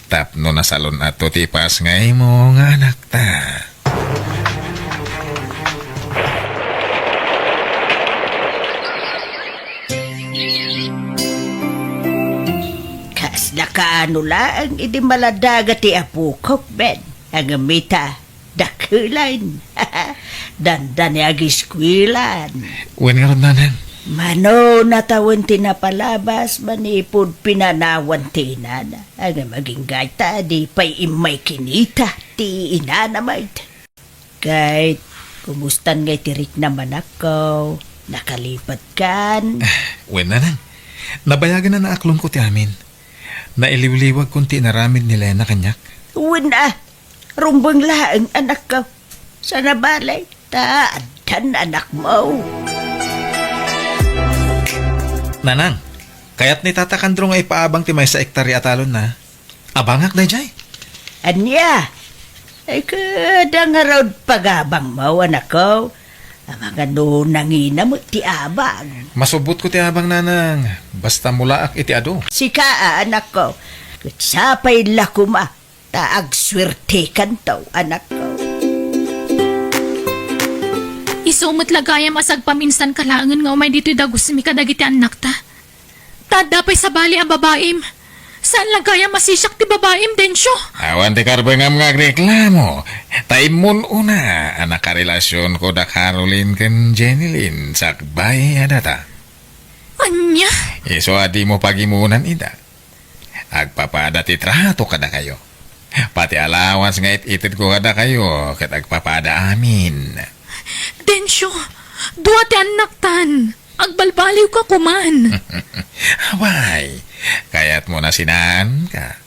Tapno na salon ato tipas ngay mo nga anak ta. Kasda ka ano lang, hindi maladaga ti apukok, Ben. Ang amita, dakulan. Dandan yagiskwilan. Wen nga ron nanang. Mano natawan tinapalabas, manipod pinanawan tinan. Ang maging gaita, di pa'y imay kinita, ti inanamay. Kay, kumustan ngay tirik naman ako. Nakalipat kan. Wen na nang. Nabayagan na naaklong ko ti amin. Nailiwliwag kunti na ramin ni Lena kanyak. Wala. Rumbang laang anak ko. Sana balay. Taadan anak mo. Nanang, kayat ni Tata Kandrong ay paabang ti may sa ektarya atalon na. Abangak na jay. Anya? Ay kada nga raw pagabang mo anak ko. Ang mga nangina mo ti abang. Masubot ko ti abang nanang. Basta mula ak iti ado. Sika anak ko. Kutsapay lakuma. Taag swerte kantaw anak ko. Isumot lagayam asag paminsan kalaangan nga umay dito'y dagos mi kadagiti anak ta. Tadapay sa bali ang babaim. Saan lagayam masisyak ti babaim, Densyo? Awan ti karbang nga reklamo. Taimun una, anak karelasyon ko da Caroline ken Jenilyn sakbay adata. Anya? Iso adi mo pagimunan ida. Agpapada ti trato kada kayo. Pati allowance nga itid ko kada kayo ket agpapada amin. Densyo, duwa ti anak tan. Agbalbaliw ka kuman. Why? Kaya't mo na sinaan ka.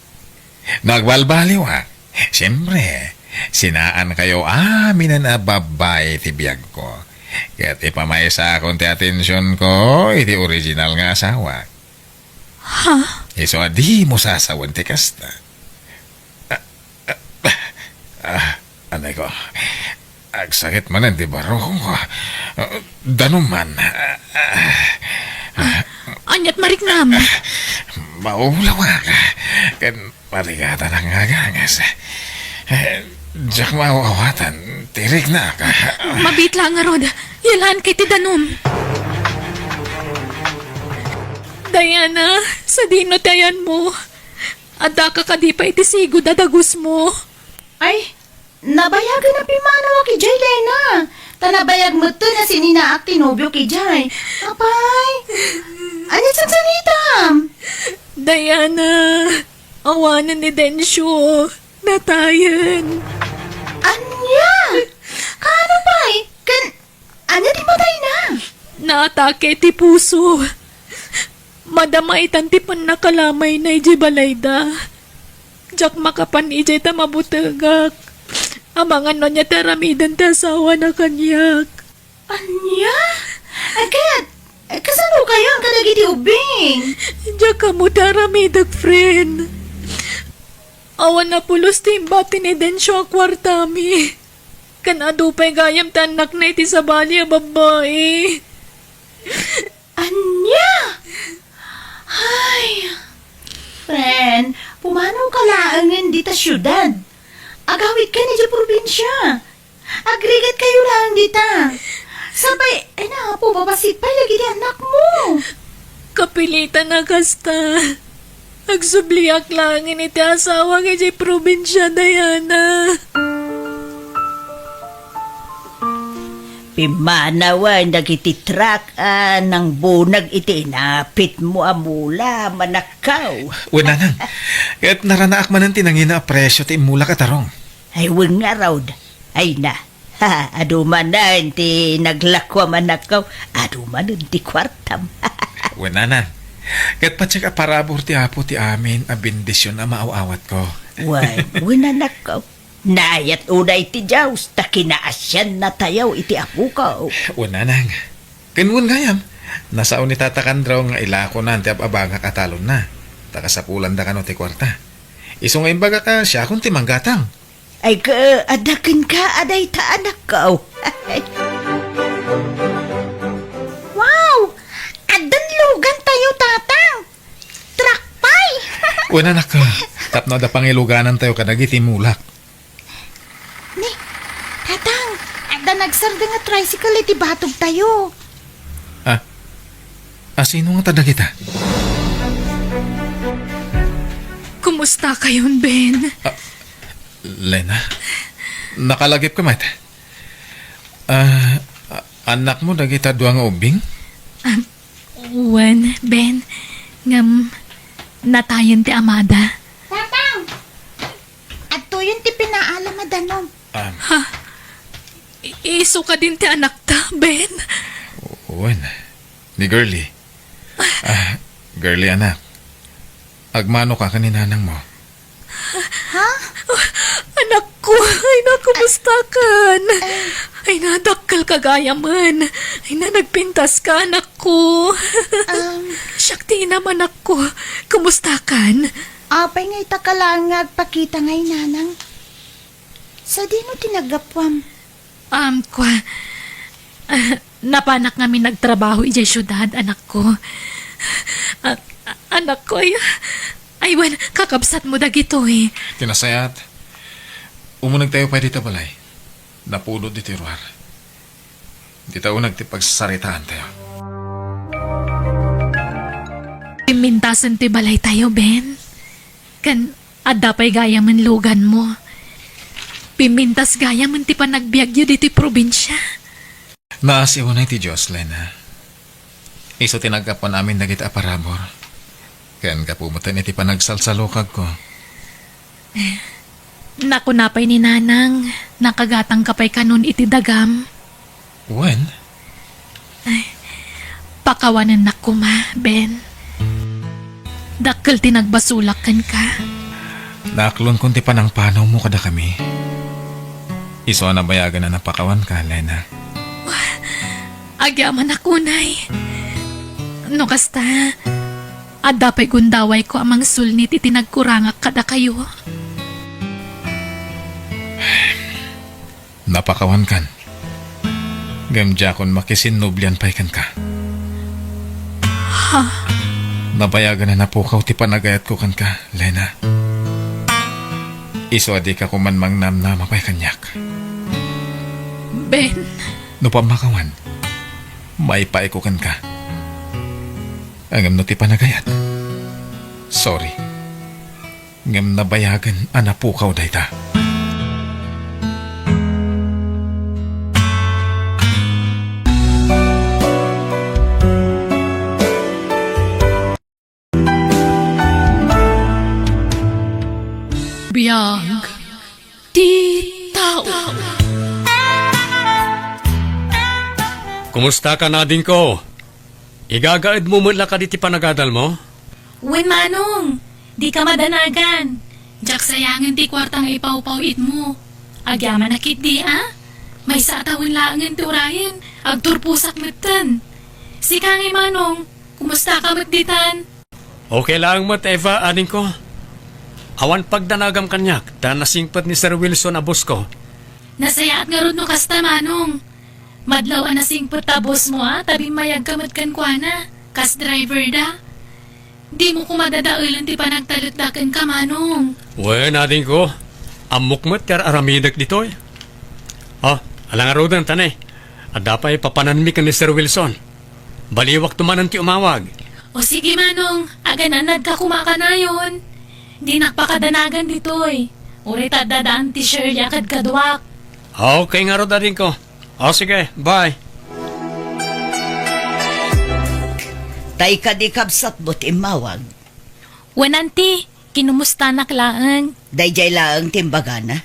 Nagbalbaliw ha. Siyempre, sinaan kayo amin na babay ti biyag ko. Kaya't ipamaysa akong ti atensyon ko, iti original nga asawa. Ha? Iso di mo sasawan ti kasta. Anay ko, agsakit man ang di baro ko. Danuman. Anyat mariknam. Maulawa ka. Kan marigata ng agangas. Diyak mawawatan. Tirik na ka. Mabit lang nga rod. Yalaan kay ti Danom. Diana, sa dino tayan mo. Ada ka kadi pa iti sigo dadagos mo. Ay, nabayagan na pimanawa kay Jay, Lena. Tanabayag mo to na sininaak tinobyo kay Jay. Apay, ano sa sanitam? Diana, awanan ni Densyo. Natayan. Anya? Kano pa'y? Anya di patay na? Naatake ti puso. Madamaitan ti pan nakalamay na iji balayda. Jak makapan iji ta mabutagak. Amangan no niya taramidan ta asawa na kanyak. Anya? Agad, kasano kayo ang kadagiti ubing? Jak kamu taramidag, friend. Awan na pulos timbati ni Densyo ang kwartami. Kanado pa'y gayam tanak na iti sa bali a babae. Anya? Ay, friend, pumanong kalaangan dita syudad. Agawit ka ni sa probinsya. Agrigat kayo lang dita. Sabay, na po, babasipay lagi di anak mo. Kapilitan na kasta. Agsubliak lang iti asawa nga di probinsya, Diana. Pimanawan nagititrak ng bunag iti napit mo amula manakaw. Wala nang. Kaya't naranaak man ang tinangin na presyo ti imula katarong. Ay weng nga raw. Ay na. Ha, aduman na ti naglakwa manakaw. Aduman ti kwartam. Wala nang. Kaya't patsyak aparabor ti apo ti amin a bendisyon na maaawat ko. Why, wala nakaw. Nayat unay ti Diyos, ta kinaasyan na tayaw iti apo ko. Wala nang. Kinun gayam. Nasaon ni Tata Kandraw nga ilako na ti ababanga katalon na. Takasapulan da kano ti kwarta. Iso nga imbaga ka siya kung ti manggatang. Ay ka, adakin ka, aday ta anak ko. Wow! Adan lugan tayo, tatang. Trakpay! Wala na ka. Tapno da pangiluganan tayo kadagiti mulak. Ni, tatang, adan nagsarda nga tricycle iti batog tayo. Sino nga tada kita? Kumusta kayon, Ben? Lena, nakalagip ka mat. Anak mo dagita duang ubing? Wen, Ben, ngam natayan ti Amada. Tatang! At to yun ti pinaalam madanom. Aso ka din ti anak ta, Ben. Uwan, ni Girlie. Girlie anak. Agmano ka kaninanang mo. Anak ko, ay na, kumusta kan? Ay na, dakkel kagaya man. Ay na, nagpintas ka, anak ko. Shakti naman, anak ko. Kumusta kan? Apay ngay takalangat pakita ngay nanang. Sa di mo tinagapwam. Napanak kami nagtrabaho ijay syudad, anak ko. Anak ko, aywan, kakabsat mo dagito eh. Tinasayat. Umunag tayo pa dito balay. Napulot dito ruar. Di tayo unag ti pagsasaritaan tayo. Pimintasan ti balay tayo, Ben. Kan, adapay gaya man lugan mo. Pimintas gaya man ti panagbiagyo dito probinsya. Naasiw na ti Jocelyn ha. Iso tinagkapan namin dagit aparabor. Kan kapumutan iti panagsalsalukag ko. Naku napay ni nanang, nakagatang kapay kanon iti dagam. When? Pakawanan na ko ma, Ben. Dakkel tinagbasulakan ka. Naaklon kunti pa ng panaw mo kada kami. Iso na bayagan na napakawan ka, Lena. Agyaman ako, nay. No kasta, adapay gundaway ko amang sulnit itinagkurangak kada kayo. Napakawan kan. Gamjakon makisinnublian pa'y kan ka. Ha? Nabayagan na napukaw ti panagayat ko kan ka, Lena. Iso adi ka kumanmang namnama pa'y kanyak. Ben, No pamakawan, may paiko kan ka. Angam no ti panagayat. Sorry. Ngam nabayagan anapukaw dayta. biyag, di tao. Kumusta ka na din ko? Igagaid mo mula ka diti panagadal mo? Uy, Manong, di ka madanagan. Jak sayangan ti kwartang ipaw-pawit mo. Agyaman na kit di, ah? May satawin laangan ti urayan, agturpusak metan. Si Kangi Manong, kumusta ka matditan? Okay lang mat, Eva, aning ko. Awan pagdanagam kanyak, ta nasingpat ni Sir Wilson abos ko. Nasayaat nga ron no kasta, Manong. Madlaw na singpot tabos mo, ah, tabi mayag kamat kan kuana. Kas driver da. Di mo kumadadaulan ti panagtalot-dakan ka, Manong. Uwe, natin ko. Amok mat kar aramidak dito eh. Oh, alang arodan tanay. At dapay papananmi ka ni Sir Wilson. Baliwak tumanan ti umawag. O sige, Manong, aganan nagkakumaka na yun. Di nakpakadanagan dito eh. Uri tadadaan ti Shirley akad kadwak. Okay nga ro din ko. O sige, bye. Tay ka di kabsat mo't imawag. Wananti, kinumusta naklaan. Dayjay laang timbagana.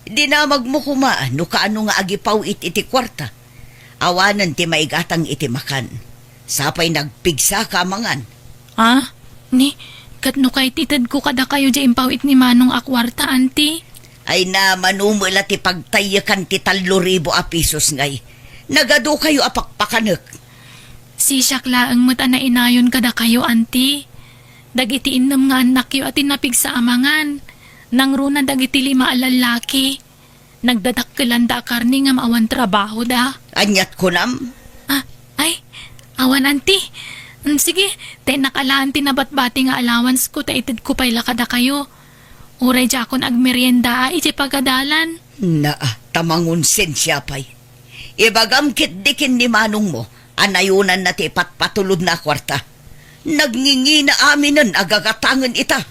Di na magmukumaan no kaano nga agipaw iti kwarta. Awanan ti maigatang iti makan. Sapay nagpigsa ka mangan. Ah, ni, katno kay titad ko kada kayo di impawit ni Manong akwarta, anti. Ay na manumula ti pagtayakan ti 3,000 a pisos ngay. Nagado kayo apakpakanek. Si Syakla ang mata na inayon kada kayo, anti. Dagiti innam nga anak yo at tinapig sa amangan. Nang runa dagiti 5 alalaki. Nagdadakkelan da karni nga maawan trabaho da. Anyat ko nam. Ah, ay, awan anti. Sige, tay nakalaan tinabat-bati nga allowance ko, taitid ko pa'y lakada kayo. Uray jakon ag merienda, iti pagadalan. Na, tamangun sensya pa'y. Ibagam kitdikin ni Manong mo, anayunan na ti patpatulod na kwarta. Nagngingi na aminan agagatangan ita.